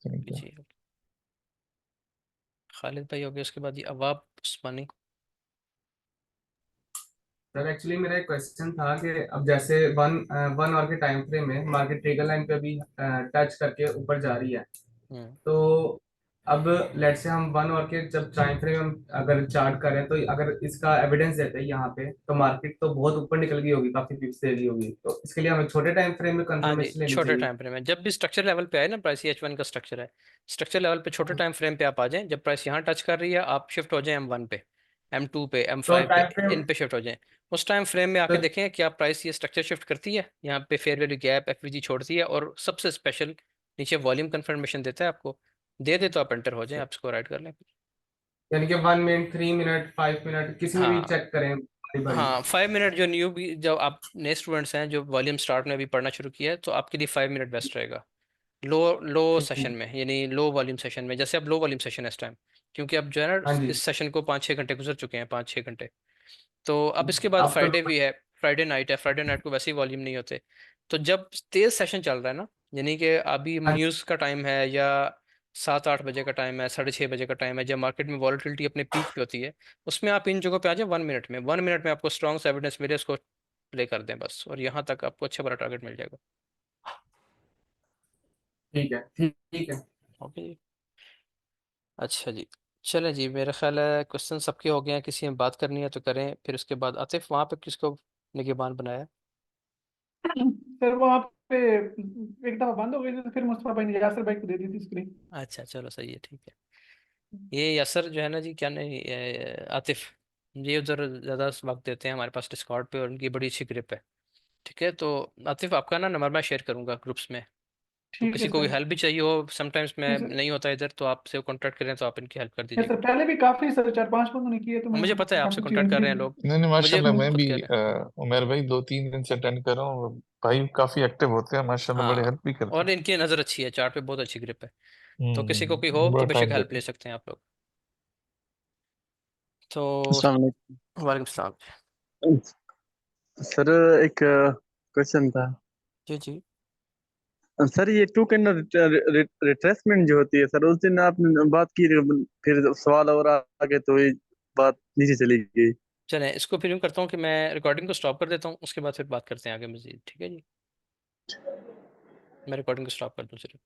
थैंक जी यू। जी। खालिद भाई हो गया, उसके बाद ये अवाब उस्मानी। सर एक्चुअली मेरा एक क्वेश्चन था कि अब जैसे वन वन आवर के टाइम फ्रेम में मार्केट ट्रिगर लाइन पे अभी टच करके ऊपर जा रही है, हम्म तो अब लेट से हम वन आवर के जब टाइम फ्रेम हम अगर चार्ट करें, तो अगर इसका एविडेंस देते हैं यहाँ पे, तो मार्केट तो बहुत ऊपर निकल गई होगी, काफी पिप्स दे गई होगी, तो इसके लिए हमें छोटे टाइम फ्रेम में हाँ जी, कंफर्मेशन लेनी छोटे चाहिए। टाइम फ्रेम में जब भी स्ट्रक्चर लेवल पे आए ना, प्राइस H1 का स्ट्रक्चर है, स्ट्रक्चर लेवल पे छोटे टाइम फ्रेम पे आप आ जाएं। जब प्राइस यहाँ टच कर रही है आप शिफ्ट हो जाएं M1 पे, M2 पे, तो M5 पे, टाइम फ्रेम इन पे शिफ्ट हो जाएं। उस टाइम फ्रेम में आके तो देखें क्या प्राइस ये स्ट्रक्चर शिफ्ट करती है, यहाँ पे फेयर वैल्यू गैप FVG छोड़ती है, और सबसे स्पेशल नीचे वॉल्यूम कंफर्मेशन देता है आपको, दे दे तो आप एंटर हो जाएं, आप इसको राइट कर लें। यानी कि 1 मिनट, 3 मिनट, 5 मिनट किसी में भी हाँ चेक करें बारी बारी। हाँ, 5 मिनट जो न्यू भी, जब आप नए स्टूडेंट्स हैं जो वॉल्यूम स्टार्ट में भी पढ़ना शुरू किया है, तो आपके लिए 5 मिनट बेस्ट रहेगा। लो लो ठीक है। सेशन में, यानी लो वॉल्यूम सेशन में, जैसे अब लो वॉल्यूम सेशन है इस टाइम, क्योंकि अब जो है ना हाँ जी। इस सेशन को 5-6 घंटे गुजर चुके हैं, 5-6 घंटे। तो अब इसके बाद अब तो फ्राइडे भी है, फ्राइडे नाइट है, फ्राइडे नाइट को वैसे ही वॉल्यूम नहीं होते। तो जब तेज सेशन चल रहा है ना, यानी कि अभी हाँ न्यूज़ का टाइम है, या 7-8 बजे का टाइम है, 6:30 बजे का टाइम है, जब मार्केट में वॉलेटिलिटी अपने पीक पे होती है, उसमें आप इन जगहों पे आ जाए 1 मिनट में। 1 मिनट में आपको स्ट्रॉन्ग सा एविडेंस मिले, उसको प्ले कर दें बस, और यहाँ तक आपको अच्छा बड़ा टारगेट मिल जाएगा। ठीक है, ठीक है। ओके जी। अच्छा जी, चलें जी, मेरा ख्याल है क्वेश्चन सबके हो गए हैं। किसी में बात करनी है तो करें, फिर उसके बाद आतिफ वहाँ पे किसको निगहबान बनाया? सर वहाँ पे एक दफा बंद हो गई थी तो फिर मुस्तफा भाई ने यासर भाई को दे दी थी स्क्रीन। अच्छा चलो सही है, ठीक है। ये यसर जो है ना जी, क्या नहीं, आतिफ, ये उधर ज़्यादा वक्त देते हैं हमारे पास डिस्कॉर्ड पे, और उनकी बड़ी अच्छी ग्रिप है। ठीक है, तो आतिफ आपका ना नंबर मैं शेयर करूंगा ग्रुप्स में, तो ठीक किसी है को भी सर। हेल्प भी चाहिए हो, समटाइम्स मैं जी सर। नहीं होता इधर, तो आपसे कांटेक्ट करें तो आप इनकी हेल्प कर यस सर, दीजिएगा। पहले भी काफी सर 4-5 लोगों ने किए तो और मैं मुझे पता है आपसे काफी कांटेक्ट चेंज कर भी रहे हैं किए। लोग, नहीं मुझे माशाल्लाह, मैं खुद भी कह रहे हैं। उमेर भाई 2-3 दिन से अटेंड कर रहा हूँ। भाई काफी एक्टिव होते हैं माशाल्लाह, बड़े हाँ, हेल्प भी करते और इनकी नज़र अच्छी है, चार्ट पे बहुत अच्छी ग्रिप है, तो किसी को कोई हो हैं। तो बड़ा बेशक टाइम हेल्प देते ले हैं। सकते हैं आप लोग। तो अस्सलाम वालेकुम। वालेकुम सलाम। सर एक क्वेश्चन था। जी जी। सर ये टू कैंडल रिट्रेसमेंट जो होती है सर, उस दिन आपने बात की, फिर सवाल और आ गए तो ये बात नीचे चली गई। चलें, इसको फिर यूँ करता हूँ कि मैं रिकॉर्डिंग को स्टॉप कर देता हूँ, उसके बाद फिर बात करते हैं आगे मजीद, ठीक है जी? मैं रिकॉर्डिंग को स्टॉप कर दूँ सिर्फ।